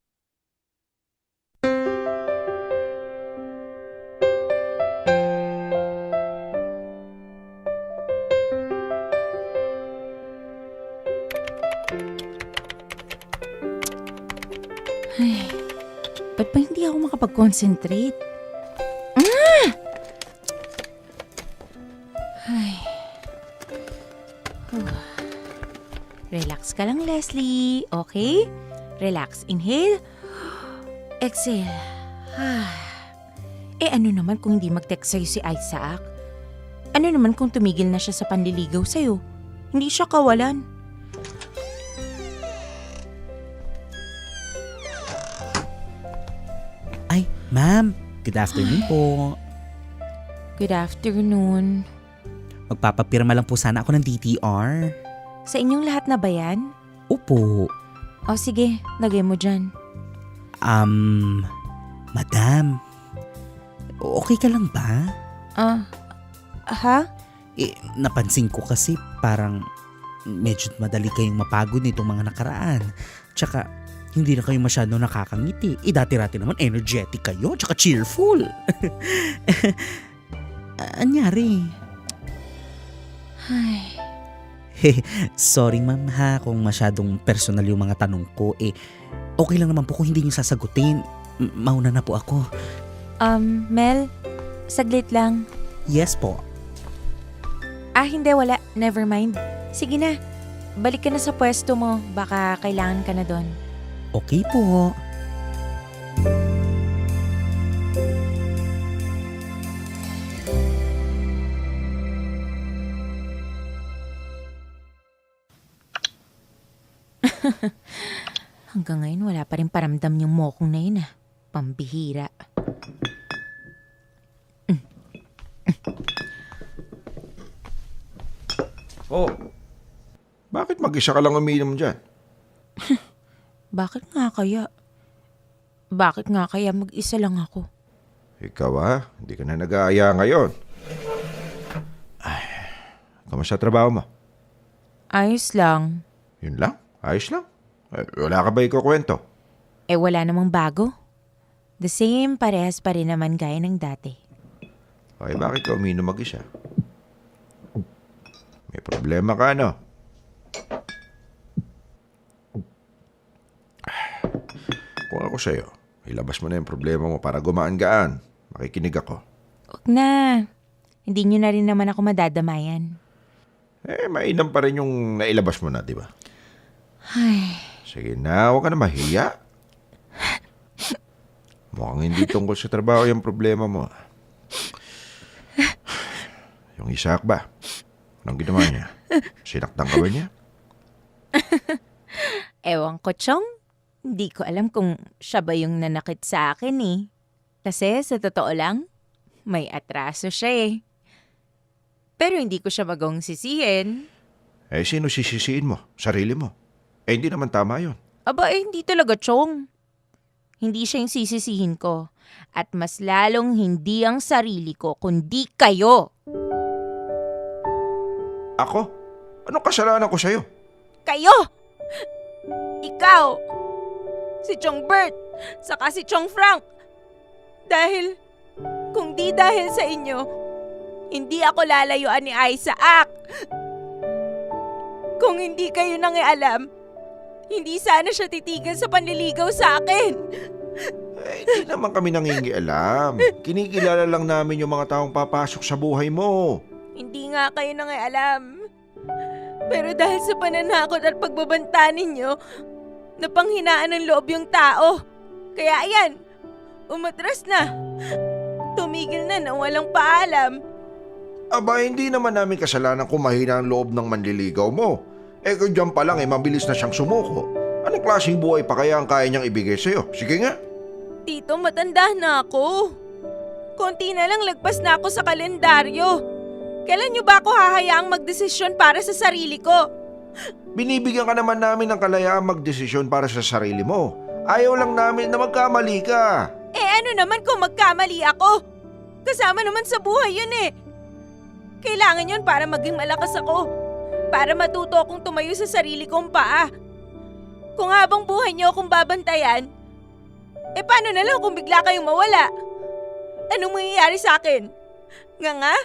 [SPEAKER 1] Ay, ba't ba hindi ako makapag-concentrate? Ay. Relax ka lang, Leslie. Okay? Relax. Inhale. Exhale. Ano naman kung hindi mag-text sa'yo si Isaac? Ano naman kung tumigil na siya sa panliligaw sa'yo? Hindi siya kawalan.
[SPEAKER 5] Ay, ma'am. Good afternoon po.
[SPEAKER 1] Good afternoon.
[SPEAKER 5] Magpapapirma lang po sana ako ng DTR.
[SPEAKER 1] Sa inyong lahat na ba yan?
[SPEAKER 5] Opo.
[SPEAKER 1] O sige, lagay mo dyan.
[SPEAKER 5] Madam. Okay ka lang ba?
[SPEAKER 1] Ha?
[SPEAKER 5] Napansin ko kasi parang medyo madali kayong mapagod nitong mga nakaraan. Tsaka, hindi na kayo masyado nakakangiti. Dati-rati naman energetic kayo, tsaka cheerful. Anyari?
[SPEAKER 1] Ay,
[SPEAKER 5] Sorry ma'am ha kung masyadong personal yung mga tanong ko. Okay lang naman po kung hindi niyo sasagutin. Mauna na po ako.
[SPEAKER 1] Mel, saglit lang.
[SPEAKER 5] Yes po.
[SPEAKER 1] Hindi, wala. Never mind. Sige na. Balik ka na sa pwesto mo. Baka kailangan ka na doon.
[SPEAKER 5] Okay po.
[SPEAKER 1] Hanggang ngayon, wala pa rin paramdam yung mokong na yun Pambihira.
[SPEAKER 9] Oh, bakit mag-isa ka lang uminom dyan?
[SPEAKER 1] Bakit nga kaya? Bakit nga kaya mag-isa lang ako?
[SPEAKER 9] Ikaw hindi ka na nag-aaya ngayon. Kamusta trabaho mo?
[SPEAKER 1] Ayos lang.
[SPEAKER 9] Yun lang? Ayos lang? Wala ka ba ikukwento?
[SPEAKER 1] Wala namang bago. The same, parehas pa rin naman gaya ng dati.
[SPEAKER 9] Okay, bakit ka uminom mag-isa? May problema ka, no? Kung ako sa'yo, ilabas mo na yung problema mo para gumaan-gaan. Makikinig ako.
[SPEAKER 1] Huwag na. Hindi nyo na rin naman ako madadamayan.
[SPEAKER 9] Mainam pa rin yung nailabas mo na, di ba?
[SPEAKER 1] Ay,
[SPEAKER 9] Sige na, huwag ka na mahiya. Mukhang hindi tungkol sa trabaho yung problema mo. Yung Isaac ba? Anong ginawa niya? Sinaktan ka ba niya?
[SPEAKER 1] ewan ko, Chong. Hindi ko alam kung siya ba yung nanakit sa akin Kasi sa totoo lang, may atraso siya Pero hindi ko siya magawang sisihin.
[SPEAKER 9] Sino sisisiin mo? Sarili mo? Hindi naman tama yun.
[SPEAKER 1] Hindi talaga, Chong. Hindi siya yung sisisihin ko. At mas lalong hindi ang sarili ko, kundi kayo.
[SPEAKER 9] Ako? Anong kasalanan ko sa'yo?
[SPEAKER 1] Kayo! Ikaw! Si Chong Bert! Saka si Chong Frank! Kung di dahil sa inyo, hindi ako lalayuan ni Isaac. Kung hindi kayo nangialam, hindi sana siya titigil sa panliligaw sa akin.
[SPEAKER 9] Hindi naman kami nangingialam. Kinikilala lang namin yung mga taong papasok sa buhay mo.
[SPEAKER 1] Hindi nga kayo nangialam. Pero dahil sa pananakot at pagbabanta ninyo, napanghinaan ng loob yung tao. Kaya ayan, umatras na. Tumigil na nang walang paalam.
[SPEAKER 9] Hindi naman namin kasalanan kung mahina ang loob ng manliligaw mo. Kung dyan pa lang mabilis na siyang sumuko. Anong klaseng buhay pa kaya ang kaya niyang ibigay sa'yo? Sige nga.
[SPEAKER 1] Tito, matanda na ako. Konti na lang lagpas na ako sa kalendaryo. Kailan niyo ba ako hahayaang magdesisyon para sa sarili ko?
[SPEAKER 9] Binibigyan ka naman namin ng kalayaang magdesisyon para sa sarili mo. Ayaw lang namin na magkamali ka.
[SPEAKER 1] Ano naman kung magkamali ako? Kasama naman sa buhay yun Kailangan yun para maging malakas ako. Para matuto akong tumayo sa sarili kong paa. Kung habang buhay niyo akong babantayan, paano na lang kung bigla kayong mawala? Anong mangyayari sa akin? Nga?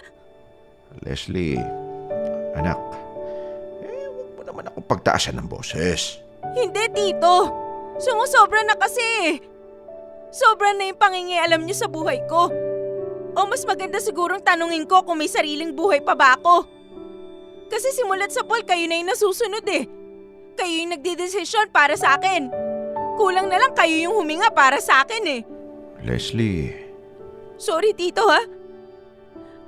[SPEAKER 9] Leslie, anak, huwag mo naman akong pagtaasan ng boses.
[SPEAKER 1] Hindi, Tito. Sumusobra na kasi. Sobra na yung pangingialam niyo sa buhay ko. O mas maganda sigurong tanungin ko kung may sariling buhay pa ba ako. Kasi simulat sa pool, kayo na yung nasusunod Kayo yung nagdidesisyon para sa akin. Kulang na lang kayo yung huminga para sa akin eh.
[SPEAKER 9] Leslie,
[SPEAKER 1] Sorry tito ha.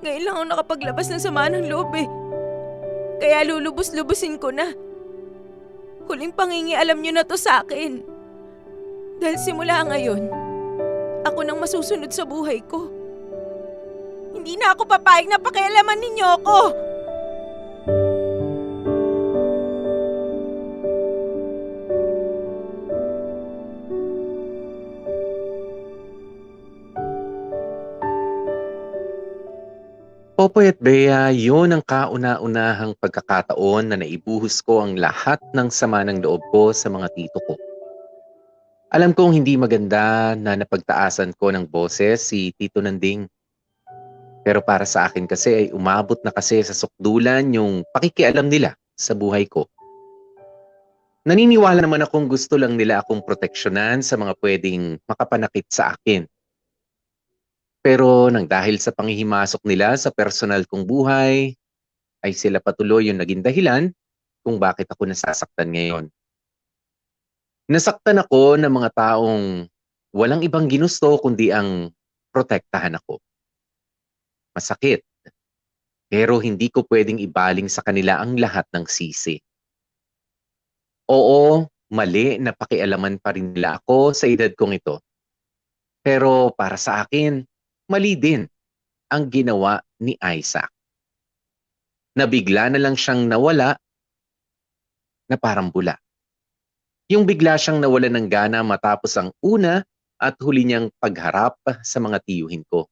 [SPEAKER 1] Ngayon lang ako nakapaglabas ng sama ng loob eh. Kaya lulubos-lubusin ko na. Huling pangingialam niyo na to sa akin. Dahil simula ngayon, ako nang masusunod sa buhay ko. Hindi na ako papayag na pakialaman ninyo ako.
[SPEAKER 3] Popoy at Bea, yun ang kauna-unahang pagkakataon na naibuhos ko ang lahat ng sama ng loob ko sa mga tito ko. Alam kong hindi maganda na napagtaasan ko ng boses si Tito Nanding. Pero para sa akin kasi ay umabot na kasi sa sukdulan yung pakikialam nila sa buhay ko. Naniniwala naman akong gusto lang nila akong proteksyonan sa mga pwedeng makapanakit sa akin. Pero nang dahil sa panghihimasok nila sa personal kong buhay, ay sila patuloy yung naging dahilan kung bakit ako nasasaktan ngayon. Nasaktan ako ng mga taong walang ibang ginusto kundi ang protektahan ako. Masakit, pero hindi ko pwedeng ibaling sa kanila ang lahat ng sisi. Oo, mali na pakialaman pa rin nila ako sa edad kong ito. Pero para sa akin, mali din ang ginawa ni Isaac. Nabigla na lang siyang nawala na parang bula. Yung bigla siyang nawala ng gana matapos ang una at huli niyang pagharap sa mga tiyuhin ko.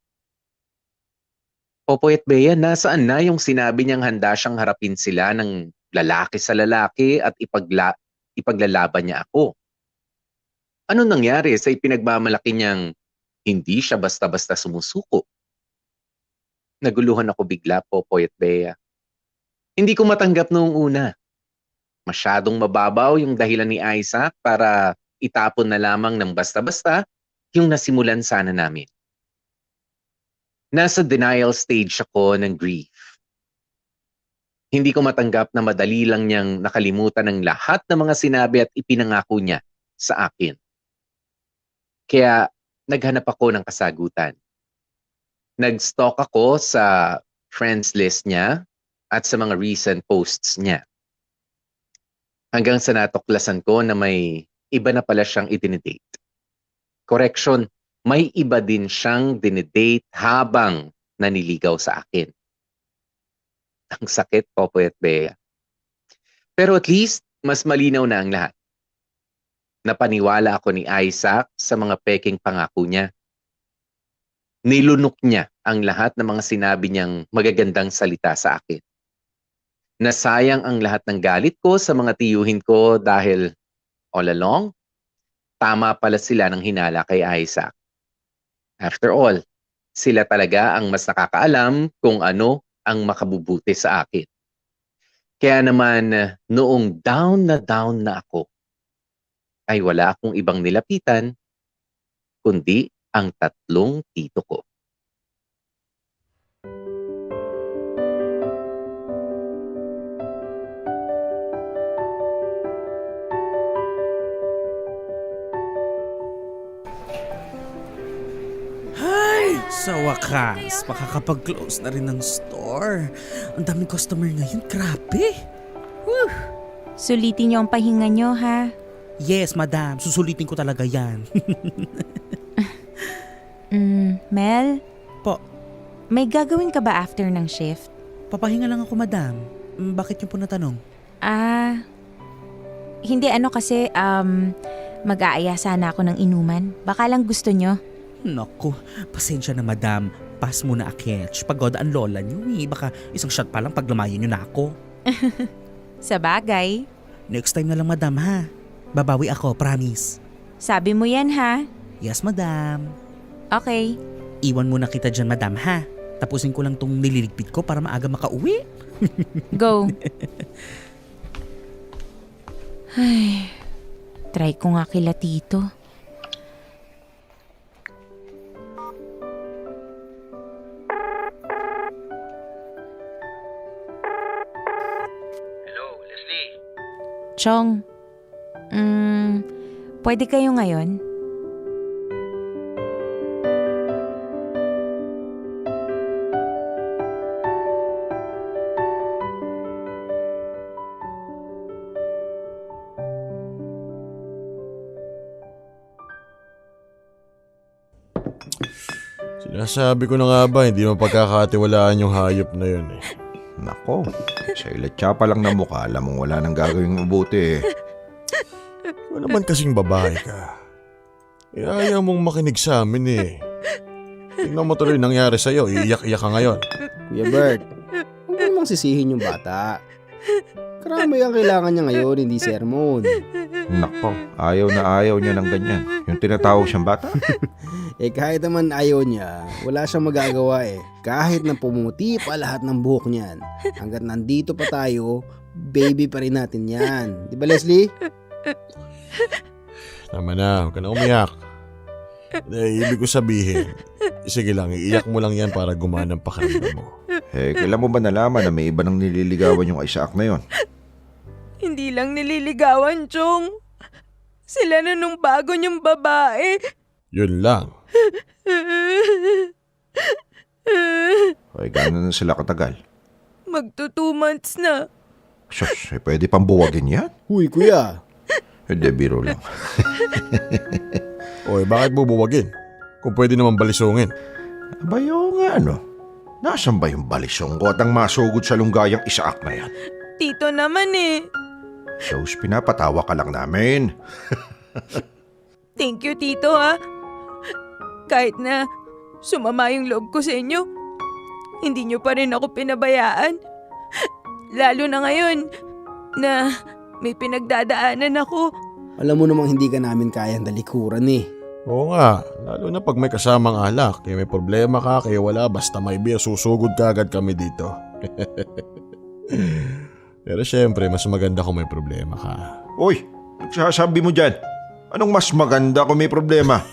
[SPEAKER 3] Popoy at Bea, nasaan na yung sinabi niyang handa siyang harapin sila ng lalaki sa lalaki at ipaglalaban niya ako? Ano nangyari sa ipinagmamalaki niyang hindi siya basta-basta sumusuko? Naguluhan ako bigla, Popoy at Bea. Hindi ko matanggap noong una. Masyadong mababaw yung dahilan ni Isaac para itapon na lamang ng basta-basta yung nasimulan sana namin. Nasa denial stage ako ng grief. Hindi ko matanggap na madali lang niyang nakalimutan ng lahat ng mga sinabi at ipinangako niya sa akin. Kaya naghanap ako ng kasagutan. Nag-stalk ako sa friends list niya at sa mga recent posts niya. Hanggang sa natuklasan ko na may iba na pala siyang idinidate. Correction, may iba din siyang dinidate habang naniligaw sa akin. Ang sakit, Popoy at Bea. Pero at least, mas malinaw na ang lahat. Napaniwala ako ni Isaac sa mga peking pangako niya. Nilunok niya ang lahat ng mga sinabi niyang magagandang salita sa akin. Nasayang ang lahat ng galit ko sa mga tiyuhin ko dahil all along, tama pala sila ng hinala kay Isaac. After all, sila talaga ang mas nakakaalam kung ano ang makabubuti sa akin. Kaya naman, noong down na ako, ay wala akong ibang nilapitan, kundi ang 3 tito ko.
[SPEAKER 5] Sa wakas, makakapag-close na rin ng store. Ang daming customer ngayon, grabe. Whew.
[SPEAKER 1] Sulitin niyo ang pahinga niyo ha.
[SPEAKER 5] Yes, madam. Susulitin ko talaga yan.
[SPEAKER 1] Mel?
[SPEAKER 5] Po?
[SPEAKER 1] May gagawin ka ba after ng shift?
[SPEAKER 5] Papahinga lang ako, madam. Bakit niyo po natanong?
[SPEAKER 1] Hindi kasi mag-aaya sana ako ng inuman. Baka lang gusto niyo.
[SPEAKER 5] Naku, pasensya na, madam. Pass muna aketch. Pagod ang lola niyo eh. Baka isang shot pa lang paglamayin niyo na ako.
[SPEAKER 1] Sa bagay.
[SPEAKER 5] Next time na lang, madam, ha? Babawi ako, promise.
[SPEAKER 1] Sabi mo yan ha?
[SPEAKER 5] Yes, madam.
[SPEAKER 1] Okay.
[SPEAKER 5] Iwan muna kita dyan, madam, ha? Tapusin ko lang tong nililigpit ko para maaga makauwi.
[SPEAKER 1] Go. Ay, try ko nga kila tito.
[SPEAKER 4] Hello, Leslie.
[SPEAKER 1] Chong, Pwede kayo ngayon?
[SPEAKER 7] Sinasabi ko na nga ba, hindi mo pagkakatiwalaan yung hayop na yun eh.
[SPEAKER 9] Nako, sa ilatsa pa lang na mukha, alam mong wala nang gagawing mabuti eh.
[SPEAKER 7] Ano naman kasing babae ka? Ayaw mong makinig sa amin eh. Tingnan mo tuloy nangyari sa'yo, iiyak-iyak ka ngayon.
[SPEAKER 10] Kuya Bert, huwag mo namang sisihin yung bata. Karamay ang kailangan niya ngayon, hindi sermon.
[SPEAKER 9] Nako, ayaw na ayaw niya ng ganyan. Yung tinatawag siyang bata.
[SPEAKER 10] Kahit naman ayaw niya, wala siyang magagawa eh. Kahit na pumuti pa lahat ng buhok niyan. Hanggat nandito pa tayo, baby pa rin natin yan. Di ba, Leslie?
[SPEAKER 7] Tama na, huwag ka na umiyak. Ibig ko sabihin, sige lang, iiyak mo lang yan para gumana ang pakiramdam mo.
[SPEAKER 9] Kailan mo ba nalaman na may iba nang nililigawan yung Isaac na yon?
[SPEAKER 11] Hindi lang nililigawan, Chong. Sila na nung bago niyang babae.
[SPEAKER 7] Yun lang.
[SPEAKER 9] Gano'n na sila katagal?
[SPEAKER 11] Magto 2 months na.
[SPEAKER 9] Shush, pwede pang buwagin yan?
[SPEAKER 10] Huy, kuya.
[SPEAKER 9] Hindi, biro lang.
[SPEAKER 7] Oy, bakit bubuwagin? Kung pwede naman balisungin.
[SPEAKER 9] Abayo nga, ano? Nasaan ba yung balisong ko at ang masugod sa lunggayang Isaac na yan?
[SPEAKER 11] Tito naman eh.
[SPEAKER 9] Sus, pinapatawa ka lang namin.
[SPEAKER 11] Thank you, Tito, ha. Kahit na sumama yung loob ko sa inyo, hindi nyo pa rin ako pinabayaan. Lalo na ngayon na may pinagdadaanan ako.
[SPEAKER 10] Alam mo namang hindi ka namin kayang dalikuran eh.
[SPEAKER 7] Oo nga, lalo na pag may kasamang alak, kaya may problema ka, kaya wala, basta may beer, susugod ka agad kami dito. Pero syempre, mas maganda kung may problema ka.
[SPEAKER 9] Uy, nagsasabi mo dyan. Anong mas maganda kung may problema?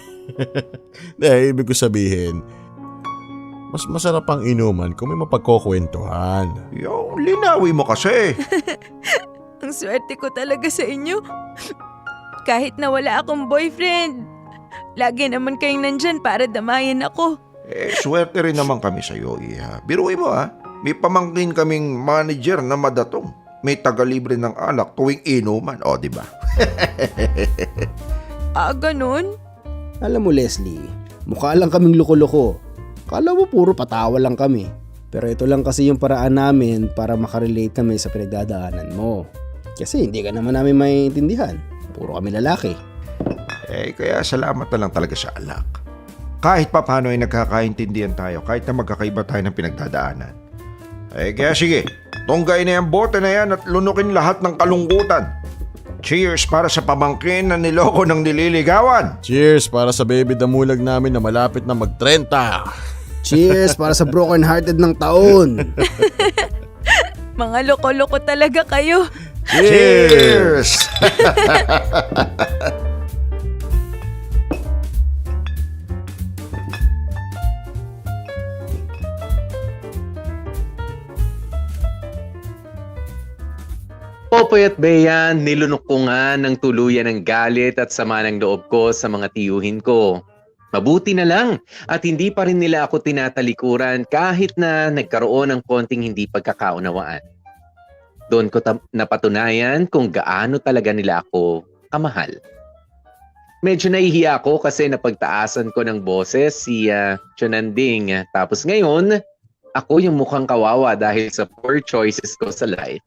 [SPEAKER 7] Ibig ko sabihin, mas masarap ang inuman kung may mapagkukwentuhan.
[SPEAKER 9] Yung linawi mo kasi.
[SPEAKER 11] Ang swerte ko talaga sa inyo. Kahit na wala akong boyfriend, lagi naman kayong nandyan para damayan ako.
[SPEAKER 9] Swerte rin naman kami sa'yo, Iha. Biruin mo ha, may pamangkin kaming manager na madatong. May tagalibre ng alak tuwing inuman, o diba?
[SPEAKER 11] Ganun?
[SPEAKER 10] Alam mo, Leslie, mukha lang kaming loko-loko. Kala mo puro patawa lang kami. Pero ito lang kasi yung paraan namin para makarelate kami sa pinagdadaanan mo. Kasi hindi ka naman namin maiintindihan. Puro kami lalaki.
[SPEAKER 9] Kaya salamat na lang talaga sa alak. Kahit pa paano ay nagkakaintindihan tayo, kahit na magkakaiba tayo ng pinagdadaanan. Kaya sige, tunggay na yung bote na yan at lunukin lahat ng kalungkutan. Cheers para sa pamangkin na niloko ng nililigawan.
[SPEAKER 7] Cheers para sa baby damulag namin na malapit na mag-30.
[SPEAKER 10] Cheers para sa broken-hearted ng taon.
[SPEAKER 11] Mga loko-loko talaga kayo.
[SPEAKER 9] Cheers!
[SPEAKER 3] Popoy at Bea, nilunok ko nga ng tuluyan ng galit at sama ng loob ko sa mga tiyuhin ko. Mabuti na lang at hindi pa rin nila ako tinatalikuran kahit na nagkaroon ng konting hindi pagkakaunawaan. Doon ko napatunayan kung gaano talaga nila ako kamahal. Medyo nahihiya ako kasi napagtaasan ko ng boses si Chonanding. Tapos ngayon, ako yung mukhang kawawa dahil sa poor choices ko sa life.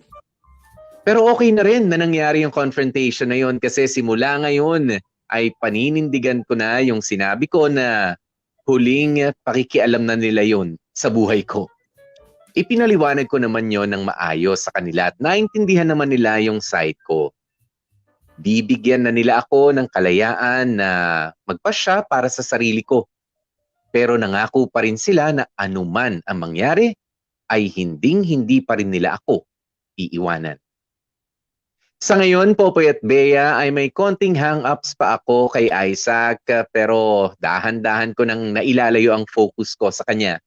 [SPEAKER 3] Pero okay na rin na nangyari yung confrontation na yun kasi simula ngayon ay paninindigan ko na yung sinabi ko na huling pakikialam na nila yun sa buhay ko. Ipinaliwanag ko naman yon ng maayos sa kanila at naintindihan naman nila yung side ko. Bibigyan na nila ako ng kalayaan na magpasya para sa sarili ko. Pero nangako pa rin sila na anuman ang mangyari ay hindi pa rin nila ako iiwanan. Sa ngayon, Popoy at Bea, ay may konting hang-ups pa ako kay Isaac pero dahan-dahan ko nang nailalayo ang focus ko sa kanya.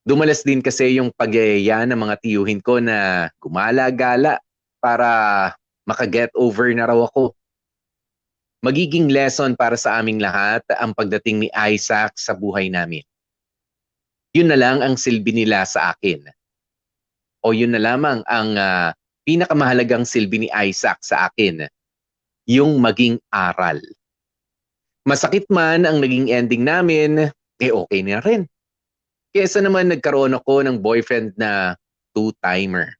[SPEAKER 3] Dumalas din kasi yung pagyayaya ng mga tiyuhin ko na gumala-gala para maka-get over na raw ako. magiging lesson para sa aming lahat ang pagdating ni Isaac sa buhay namin. Yun na lang ang silbi nila sa akin. O yun na lamang ang pinakamahalagang silbi ni Isaac sa akin, yung maging aral. Masakit man ang naging ending namin, okay na rin. Kesa naman nagkaroon ako ng boyfriend na two-timer.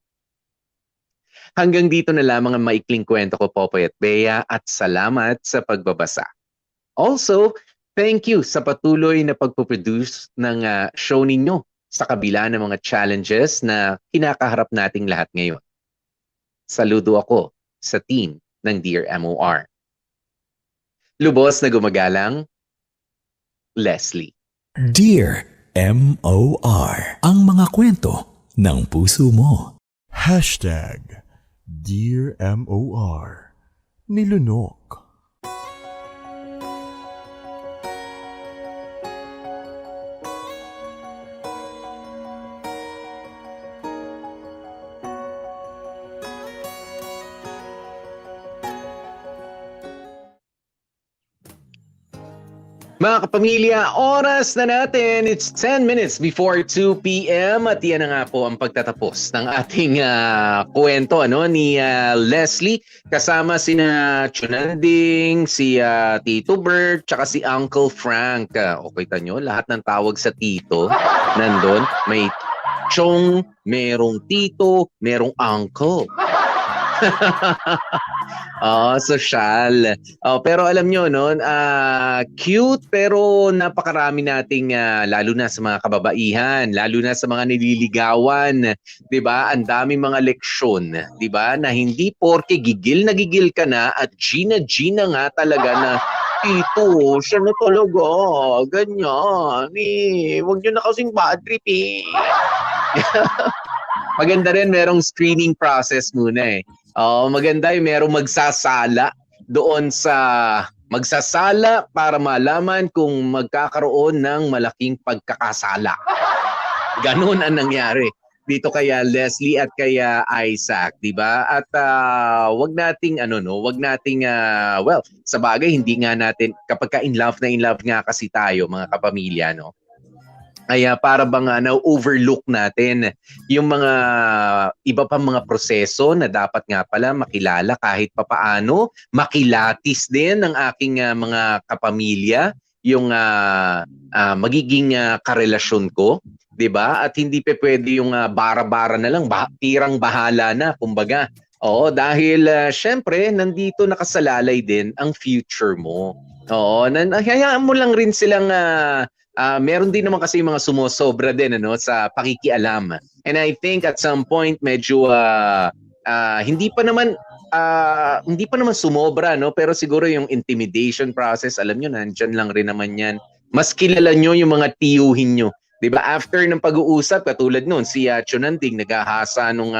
[SPEAKER 3] Hanggang dito na lamang ang maikling kwento ko, Popoy at Bea, at salamat sa pagbabasa. Also, thank you sa patuloy na pagpuproduce ng show ninyo sa kabila ng mga challenges na kinakaharap nating lahat ngayon. Saludo ako sa team ng Dear MOR. Lubos na gumagalang, Leslie.
[SPEAKER 8] Dear MOR. Ang mga kwento ng puso mo.
[SPEAKER 7] Dear MOR. Nilunok.
[SPEAKER 3] Mga kapamilya, oras na natin. It's 10 minutes before 2 p.m. At yan na nga po ang pagtatapos ng ating kwento ni Leslie. Kasama sina Chunanding, si Tito Bert, tsaka si Uncle Frank. Okay tanyo, lahat ng tawag sa Tito nandun. May Chong, merong Tito, merong Uncle. Social. Pero alam nyo, cute pero napakarami nating, lalo na sa mga kababaihan, lalo na sa mga nililigawan, 'di ba? Ang daming mga leksyon, 'di ba? Na hindi porke gigil na gigil ka na at Gina nga talaga na ito, siya na talaga, ganyan. Huwag nyo na kasing bad trip Maganda rin merong screening process muna maganda yung merong magsasala doon sa magsasala para malaman kung magkakaroon ng malaking pagkakasala. Ganun ang nangyari dito kaya Leslie at kaya Isaac, 'di ba? At wag nating well, sa bagay hindi nga natin kapag in love nga kasi tayo mga kapamilya, no. Ay para bang na-overlook natin yung mga iba pang mga proseso na dapat nga pala makilala kahit papaano, makilatis din ng aking mga kapamilya yung magiging karelasyon ko, 'di ba? At hindi pa pwede yung bara-bara na lang, tirang bahala na kumbaga. Oo, dahil syempre nandito nakasalalay din ang future mo. Oo, hayaan mo lang rin silang meron din naman kasi mga sumosobra din sa pakikialam. And I think at some point medyo hindi pa naman sumobra, no, pero siguro yung intimidation process, alam niyo nandiyan lang rin naman 'yan. Mas kilala niyo yung mga tiyuhin niyo, 'di ba? After ng pag-uusap katulad noon si Chunanding naghahasa nung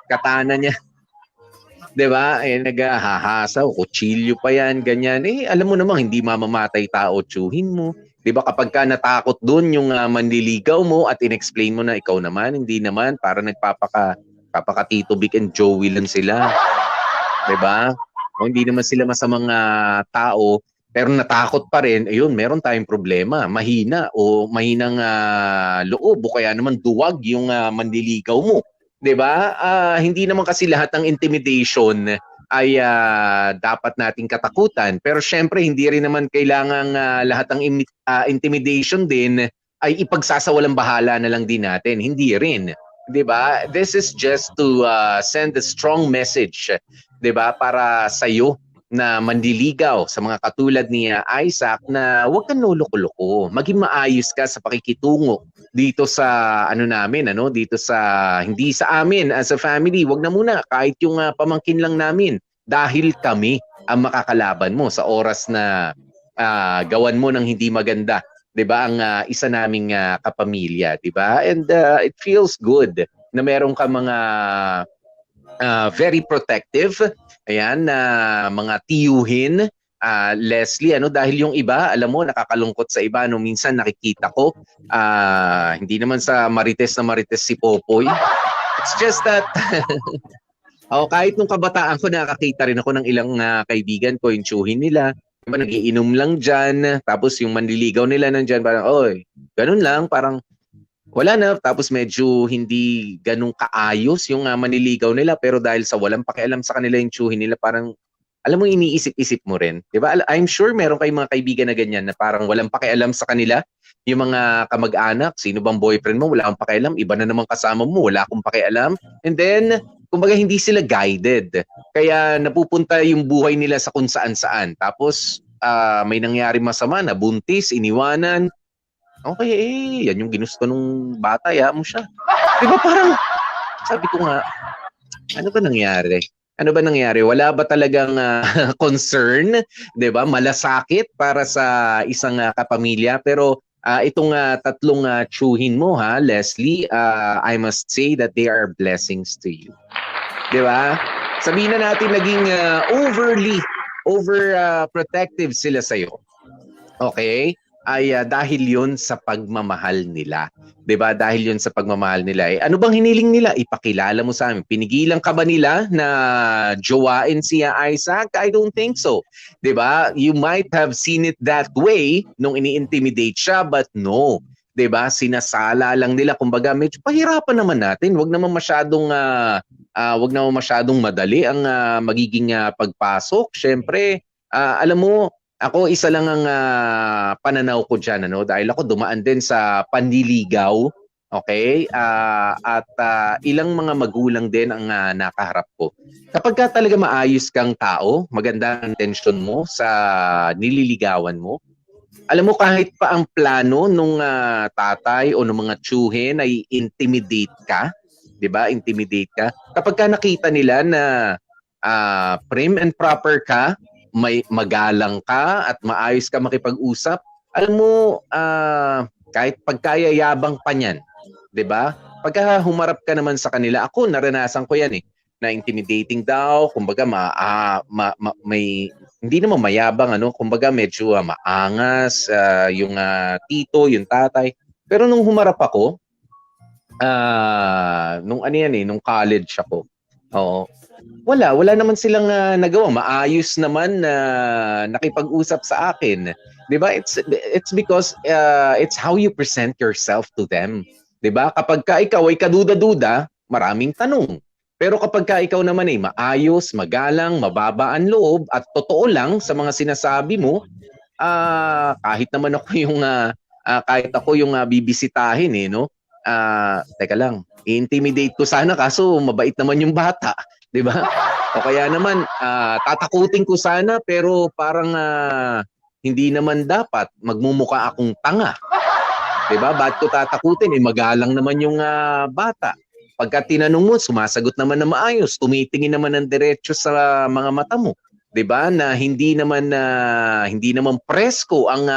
[SPEAKER 3] katana niya. 'Di ba? Naghahasa, kutsilyo pa 'yan, ganyan. Alam mo namang hindi mamamatay tao tiyuhin mo. 'Di ba kapag ka natakot doon yung manliligaw mo at inexplain mo na ikaw naman, hindi naman, para nagpapaka Tito Vic and Joey lang sila. 'Di ba? O hindi naman sila masamang tao, pero natakot pa rin, ayun, meron tayong problema. Mahinang loob o kaya naman duwag yung manliligaw mo. 'Di ba? Hindi naman kasi lahat ng intimidation ay dapat nating katakutan. Pero syempre hindi rin naman kailangang lahat ng intimidation din ay ipagsasawalang bahala na lang din natin. Hindi rin. 'Di ba? This is just to send a strong message, 'di ba, para sa iyo na manliligaw sa mga katulad ni Isaac na huwag kang loloko-loko. Maging maayos ka sa pakikitungo dito sa dito sa hindi sa amin as a family. Huwag na muna kahit yung pamangkin lang namin dahil kami ang makakalaban mo sa oras na gawan mo ng hindi maganda, 'di ba? Ang isa naming kapamilya, 'di ba? And it feels good na meron ka mga very protective mga tiyuhin, Leslie, dahil yung iba, alam mo, nakakalungkot sa iba, minsan nakikita ko, hindi naman sa marites na marites si Popoy. It's just that Kahit nung kabataan ko, nakakita rin ako ng ilang kaibigan ko, yung tsuhin nila. Diba, nagiinom lang dyan, tapos yung manliligaw nila nandyan, parang, oy, ganun lang, parang wala na. Tapos medyo hindi ganun kaayos yung manliligaw nila, pero dahil sa walang pakialam sa kanila yung tsuhin nila, parang, alam mo, iniisip-isip mo rin. Diba? I'm sure meron kayong mga kaibigan na ganyan na parang walang pakialam sa kanila. Yung mga kamag-anak, sino bang boyfriend mo, wala akong pakialam. Iba na naman kasama mo, wala akong pakialam. And then, kumbaga hindi sila guided. Kaya napupunta yung buhay nila sa kung saan-saan. Tapos may nangyari masama, nabuntis, iniwanan. Okay, yan yung ginusto nung bata, mo siya. Diba parang, sabi ko nga, ano ba nangyari? Ano ba nangyari? Wala ba talagang concern, 'di ba? Malasakit para sa isang kapamilya, pero itong tatlong tsuhin mo Leslie, I must say that they are blessings to you. 'Di ba? Sabihin na natin naging overprotective sila sa iyo. Okay? Ay dahil 'yon sa pagmamahal nila. 'Di ba? Dahil 'yon sa pagmamahal nila. Ano bang hiniling nila? Ipakilala mo sa amin. Pinigilan ka ba nila na jowain si Isaac? I don't think so. 'Di ba? You might have seen it that way nung ini-intimidate siya, but no. 'Di ba? Sinasala lang nila, kumbaga medyo pahirapan naman natin. Wag naman masyadong madali ang magiging pagpasok. Syempre, alam mo, ako isa lang ang pananaw ko diyan, dahil ako dumaan din sa panliligaw, okay? At ilang mga magulang din ang nakaharap ko. Kapag ka talaga maayos kang tao, maganda ang intention mo sa nililigawan mo, alam mo, kahit pa ang plano nung tatay o ng mga tsuhin ay intimidate ka, 'di ba? Intimidate ka. Kapag ka nakita nila na prim and proper ka, may magalang ka at maayos ka makipag-usap, alam mo, kahit pagkayayabang pa niyan, 'di ba? Pagka humarap ka naman sa kanila, ako naranasan ko 'yan na intimidating daw, kumbaga may hindi naman mayabang, kumbaga medyo maangas yung tito, yung tatay. Pero nung humarap ako, nung college ako, wala naman silang nagawa. Maayos naman na nakipag-usap sa akin. 'Di ba? It's because it's how you present yourself to them. 'Di ba? Kapag ka ikaw ay kaduda-duda, maraming tanong. Pero kapag ka ikaw naman ay maayos, magalang, mababa ang loob at totoo lang sa mga sinasabi mo, kahit naman ako yung bibisitahin teka lang, i-intimidate ko sana kaso mabait naman yung bata. 'Di ba? O kaya naman tatakutin ko sana, pero parang hindi naman dapat, magmumukha akong tanga. 'Di ba? Ba't ko tatakutin? Magalang naman yung bata. Pagka tinanong mo, sumasagot naman na maayos, tumitingin naman ng diretso sa mga mata mo. 'Di ba? Na hindi naman presko ang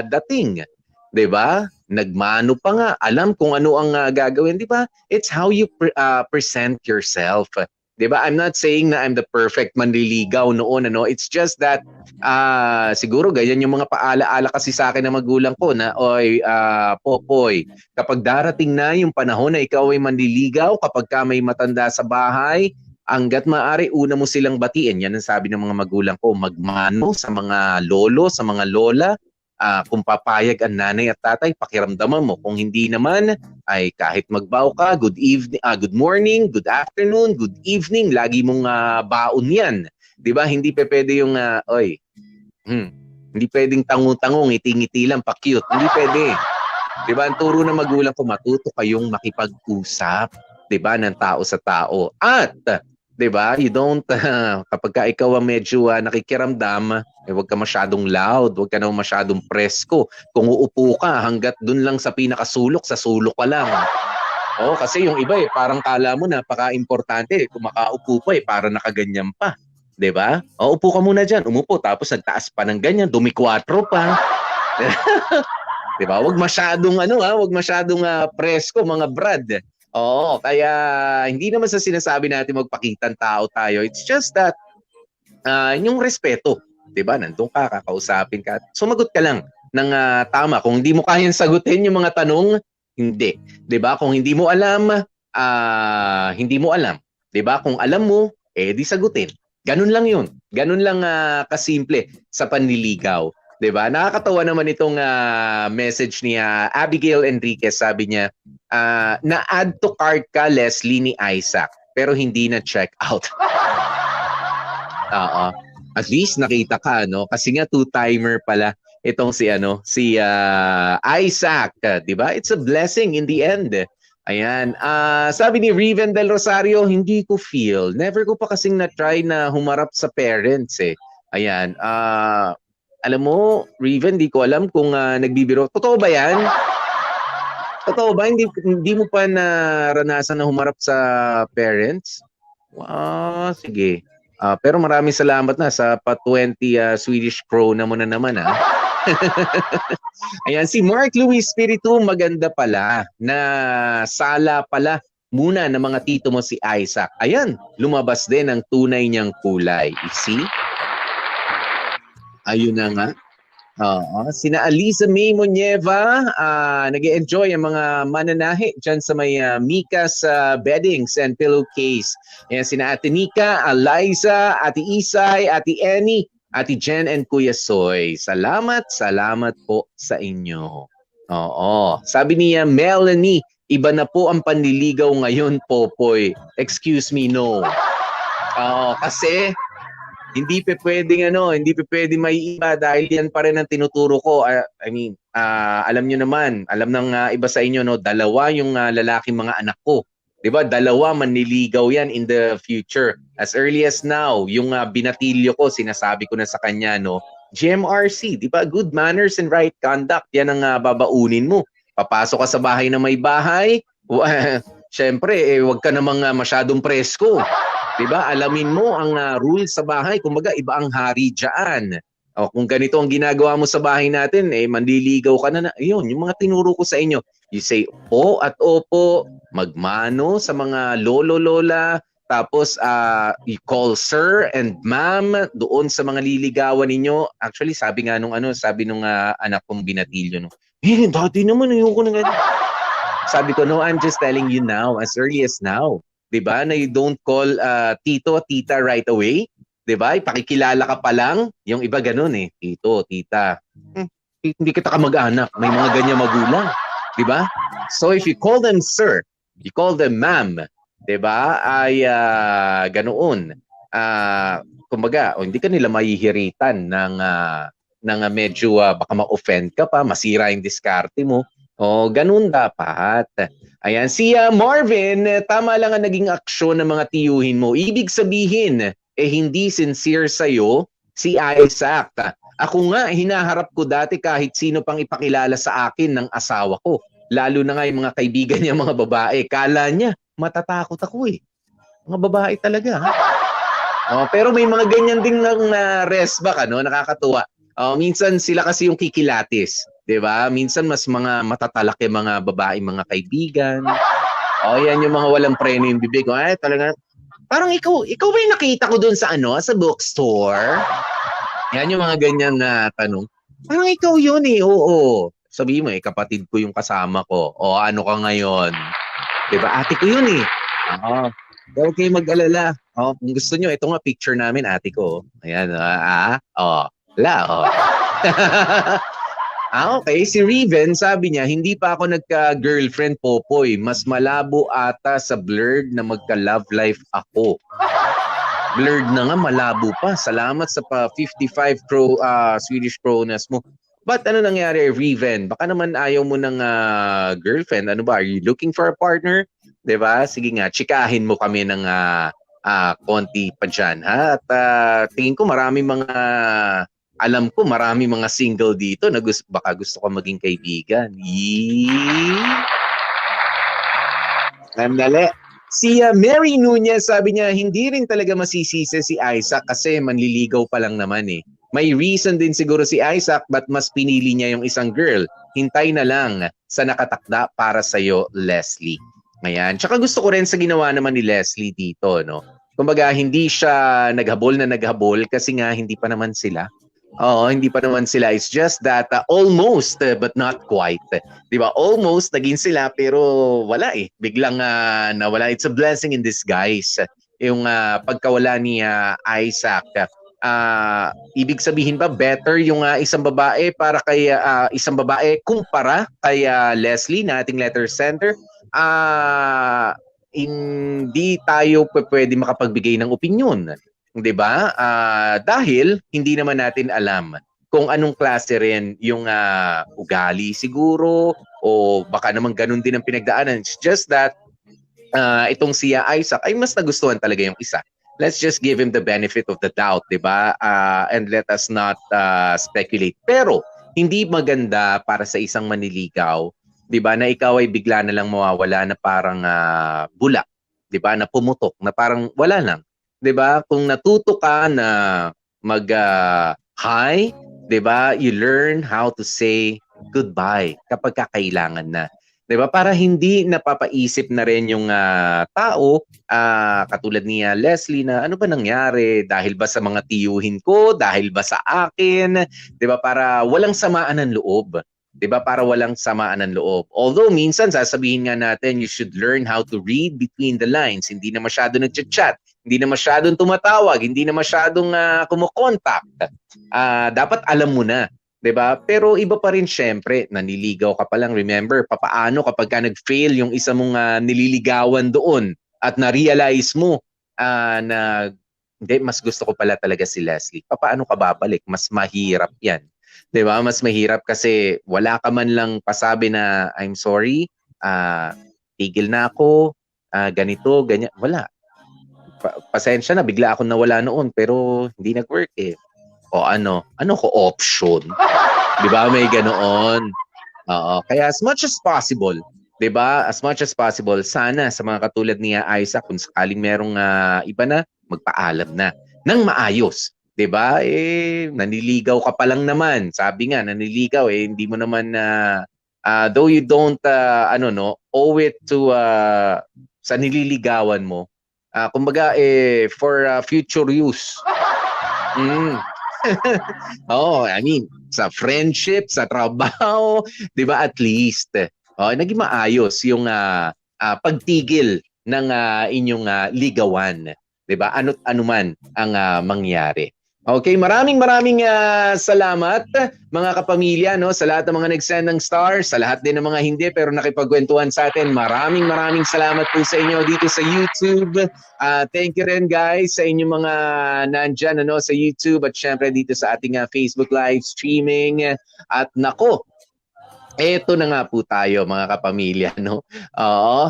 [SPEAKER 3] dating. 'Di ba? Nagmano pa nga, alam kung ano ang gagawin, 'di ba? It's how you present yourself. 'Di ba? I'm not saying na I'm the perfect manliligaw noon, It's just that siguro ganyan yung mga paalaala kasi sa akin ng magulang ko na, oy, Popoy, kapag darating na yung panahon na ikaw ay manliligaw, kapag ka may matanda sa bahay, hangga't maaari una mo silang batiin. Yan ang sabi ng mga magulang ko, magmano sa mga lolo, sa mga lola. Kung papayag ang nanay at tatay, pakiramdaman mo. Kung hindi naman, ay kahit magbaw ka, good evening, good morning, good afternoon, good evening, lagi mong baon yan. 'Di ba? Hindi pwede yung, hindi pwedeng tango-tango, ngiti-ngiti lang, pa-cute. Hindi pwede. 'Di ba? Ang turo ng magulang ko, matuto kayong makipag-usap, 'di ba, ng tao sa tao. At 'di ba? You don't kapag ka ikaw medyo nakikiramdam, huwag ka masyadong loud, huwag ka naman masyadong presko. Kung uupo ka, hangga't dun lang sa pinakasulok, sa sulok ka lang. Kasi yung iba parang kala mo napaka-importante, kung makaupo pa para nakaganyan pa. 'Di ba? Upo ka muna diyan, umupo tapos nagtaas pa ng ganyan, dumi-4 pa. 'Di ba? Huwag masyadong huwag masyadong presko, mga brad. Kaya hindi naman sa sinasabi natin magpakitang tao tayo. It's just that yung respeto, 'di ba? Nandun ka, kakausapin ka. Sumagot ka lang ng tama. Kung hindi mo kayang sagutin yung mga tanong, hindi. 'Di ba? Kung hindi mo alam, hindi mo alam. 'Di ba? Kung alam mo, di sagutin. Ganun lang 'yun. Ganun lang kasimple sa panliligaw. 'Di ba? Nakakatawa naman itong message ni Abigail Enriquez. Sabi niya, na-add to cart ka, Leslie, ni Isaac, pero hindi na check out. Oo. At least nakita ka, no? Kasi nga two-timer pala itong si Isaac, 'di ba? It's a blessing in the end. Ayan. Sabi ni Riven Del Rosario, hindi ko feel. Never ko pa kasing na-try na humarap sa parents eh. Ayan. Alam mo, Riven, di ko alam kung nagbibiro. Totoo ba yan? Totoo ba? Hindi mo pa naranasan na humarap sa parents? Sige. Pero maraming salamat na sa pa-20 Swedish krona mo na naman Ayan, si Mark Louis Spiritu, maganda pala na sala pala muna ng mga tito mo si Isaac. Ayan, lumabas din ang tunay niyang kulay. You see? Ayun na nga. Sina Aliza May Monieva, nag-enjoy ang mga mananahi dyan sa may Mika's beddings and pillowcase. Ayan, sina Ate Nika, Eliza, Ate Isay, Ate Annie, Ate Jen and Kuya Soy. Salamat po sa inyo. Oo. Sabi niya, Melanie, iba na po ang panliligaw ngayon, Popoy. Excuse me, no. Kasi hindi pa pwedeng may iba dahil yan pa rin ang tinuturo ko. Alam nyo naman, alam ng iba sa inyo, no, dalawa yung lalaking mga anak ko. 'Di ba? Dalawa manliligaw yan in the future. As early as now, yung binatilyo ko, sinasabi ko na sa kanya, no, GMRC, 'di ba? Good manners and right conduct. Yan ang babaunin mo. Papasok ka sa bahay na may bahay, syempre, wag ka namang masyadong presko. 'Di ba? Alamin mo ang rule sa bahay. Kumbaga, iba ang hari diyan. Kung ganito ang ginagawa mo sa bahay natin, manliligaw ka na. Yun, yung mga tinuro ko sa inyo. You say o at opo, magmano sa mga lolo-lola, tapos you call sir and ma'am doon sa mga liligawan ninyo. Actually, sabi nung anak kong binatilyo, no, dati naman, ayoko na ganyan. Sabi ko, no, I'm just telling you now, as early as now. 'Di ba? Na you don't call tito, tita right away. 'Di ba? Ipakikilala ka pa lang. Yung iba ganun tito, tita. Hindi kita kamag-anak. May mga ganyan magulang. 'Di ba? So if you call them sir, you call them ma'am, 'di ba? Ay ganoon. Kumbaga, hindi ka nila mahihiritan ng medyo baka ma-offend ka pa, masira yung diskarte mo. Ganun dapat. Ayan, si Marvin, tama lang ang naging aksyon ng mga tiyuhin mo. Ibig sabihin, hindi sincere sa'yo si Isaac. Ako nga, hinaharap ko dati kahit sino pang ipakilala sa akin ng asawa ko. Lalo na nga yung mga kaibigan niya, mga babae. Kala niya, matatakot ako Mga babae talaga. Pero may mga ganyan ding resback, nakakatuwa. Minsan sila kasi yung kikilatis. 'Di ba? Minsan mas mga matatalak yung mga babae, mga kaibigan. Yan yung mga walang preno yung bibig. Talaga. Parang ikaw ba yung nakita ko doon sa sa bookstore? Yan yung mga ganyan na tanong. Parang ikaw yun oo. Sabihin mo kapatid ko yung kasama ko. Ano ka ngayon? 'Di ba? Ate ko yun Huwag kayo mag-alala. Kung gusto nyo, ito nga picture namin, ate ko. Ayan. Okay. Si Riven, sabi niya, hindi pa ako nagka-girlfriend, Popoy. Mas malabo ata sa blurred na magka-love life ako. Blurred na nga, malabo pa. Salamat sa 55 Swedish kronas mo. But ano nangyari, Riven? Baka naman ayaw mo ng girlfriend. Ano ba? Are you looking for a partner? 'Di ba? Sige nga, chikahin mo kami ng konti pa dyan. At tingin ko alam ko marami mga single dito na baka gusto ko maging kaibigan. Dali. Si Mary Nunez, sabi niya, hindi rin talaga masisisi si Isaac kasi manliligaw pa lang naman May reason din siguro si Isaac but mas pinili niya yung isang girl. Hintay na lang sa nakatakda para sa'yo, Leslie. Ayan. Tsaka gusto ko rin sa ginawa naman ni Leslie dito, no? Kumbaga, hindi siya naghabol kasi nga hindi pa naman sila. Hindi pa naman sila. It's just that almost but not quite. 'Di ba? Almost naging sila pero wala Biglang nawala. It's a blessing in disguise. yung pagkawala ni Isaac. Ibig sabihin ba better yung isang babae para kay isang babae kumpara kay Leslie na ating letter center? Hindi tayo pwede makapagbigay ng opinyon, 'di ba? Dahil hindi naman natin alam kung anong klase rin yung ugali siguro o baka naman ganun din ang pinagdaanan. It's just that itong si Isaac ay mas nagustuhan talaga yung isa. Let's just give him the benefit of the doubt, 'di ba? And let us not speculate. Pero hindi maganda para sa isang manliligaw, 'di ba, na ikaw ay bigla na lang mawawala na parang bulak, 'di ba? Na pumutok, na parang wala lang. 'Di ba? Kung natuto ka na mag hi, 'di ba? You learn how to say goodbye kapag kakailangan na. 'Di ba? Para hindi napapaisip na rin yung tao katulad ni Leslie na ano ba nangyari, dahil ba sa mga tiyuhin ko, dahil ba sa akin, 'di ba? Para walang samaan ng loob. 'Di ba? Para walang samaan ng loob. Although minsan sasabihin nga natin you should learn how to read between the lines. Hindi na masyado nagchat-chat, hindi na masyadong tumatawag, hindi na masyadong kumokontak. Dapat alam mo na, 'di ba? Pero iba pa rin syempre, naniligaw ka pa lang. Remember, papaano kapag ka nag-fail yung isa mong nililigawan doon at na-realize mo na hindi, mas gusto ko pala talaga si Leslie. Papaano ka babalik? Mas mahirap 'yan. 'Di ba? Mas mahirap kasi wala ka man lang pasabi na I'm sorry, tigil na ako, ganito, ganyan. Wala. Pasensya na, bigla ako nawala noon pero hindi nag-work eh. O ano ko option? 'Di ba? May ganoon. Oo. Kaya as much as possible, 'di ba? As much as possible, sana sa mga katulad ni Isaac, kung sakaling merong iba na, magpaalam na nang maayos. 'Di ba? Naniligaw ka pa lang naman. Sabi nga, naniligaw hindi mo naman though you don't owe it to sa nililigawan mo. Kumbaga for future use. I mean, sa friendship, sa trabaho, 'di ba, at least naging maayos yung pagtigil ng inyong ligawan, 'di ba? Ano man ang mangyari. Okay, maraming salamat mga kapamilya, no, sa lahat ng mga nag-send ng stars, sa lahat din ng mga hindi pero nakipagkwentuhan sa atin. Maraming salamat po sa inyo dito sa YouTube. Thank you rin guys sa inyong mga nandyan sa YouTube at syempre dito sa ating Facebook live streaming. At nako, eto na nga po tayo mga kapamilya, no?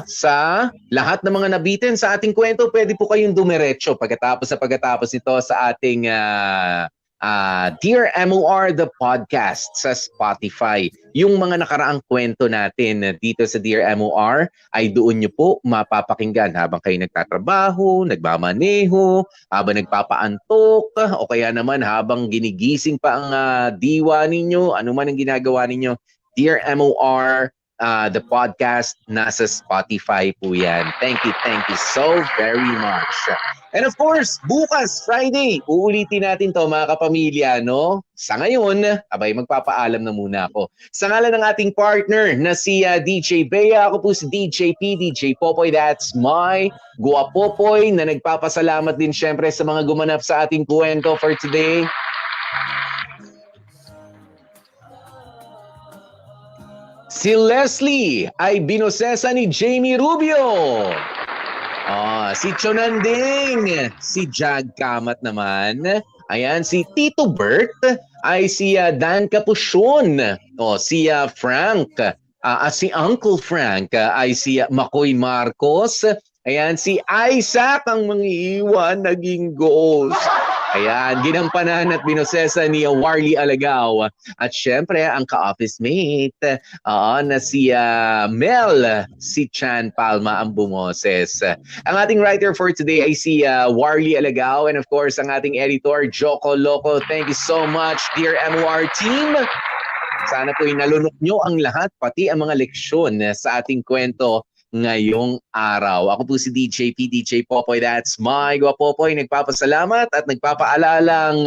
[SPEAKER 3] Sa lahat ng mga nabitin sa ating kwento, pwede po kayong dumiretso pagkatapos nito sa ating Dear MOR the Podcast sa Spotify. Yung mga nakaraang kwento natin dito sa Dear MOR ay doon nyo po mapapakinggan habang kayo nagtatrabaho, nagmamaneho, habang nagpapaantok, o kaya naman habang ginigising pa ang diwa ninyo, ano man ang ginagawa ninyo. Dear MOR, the podcast, nasa Spotify po yan. Thank you so very much. And of course, bukas, Friday, uulitin natin to mga kapamilya, no? Sa ngayon, magpapaalam na muna ako. Sa ngalan ng ating partner na si DJ Bea, ako po si DJ P, DJ Popoy, that's my Guapopoy, na nagpapasalamat din syempre sa mga gumanap sa ating kwento for today. Si Leslie ay binosesa ni Jamie Rubio. Si Chonanding, si Jag Kamat naman. Ayan, si Tito Bert ay si Dan Capuchon. Si Frank, si Uncle Frank ay si Makoy Marcos. Ayan, si Isaac ang mangiiwan, naging ghost. Ayan, ginampanan at binosesa ni Warly Alagaw. At syempre, ang ka-office mate na si Mel, si Chan Palma ang bumoses. Ang ating writer for today ay si Warly Alagaw. And of course, ang ating editor, Joko Loco. Thank you so much, dear MOR team. Sana po'y nalunok nyo ang lahat, pati ang mga leksyon sa ating kwento ngayong araw. Ako po si DJ P, DJ Popoy, that's my Guapopoy. Nagpapasalamat at nagpapaalalang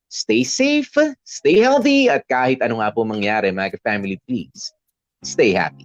[SPEAKER 3] stay safe, stay healthy, at kahit ano nga po mangyari, mga family, please, stay happy.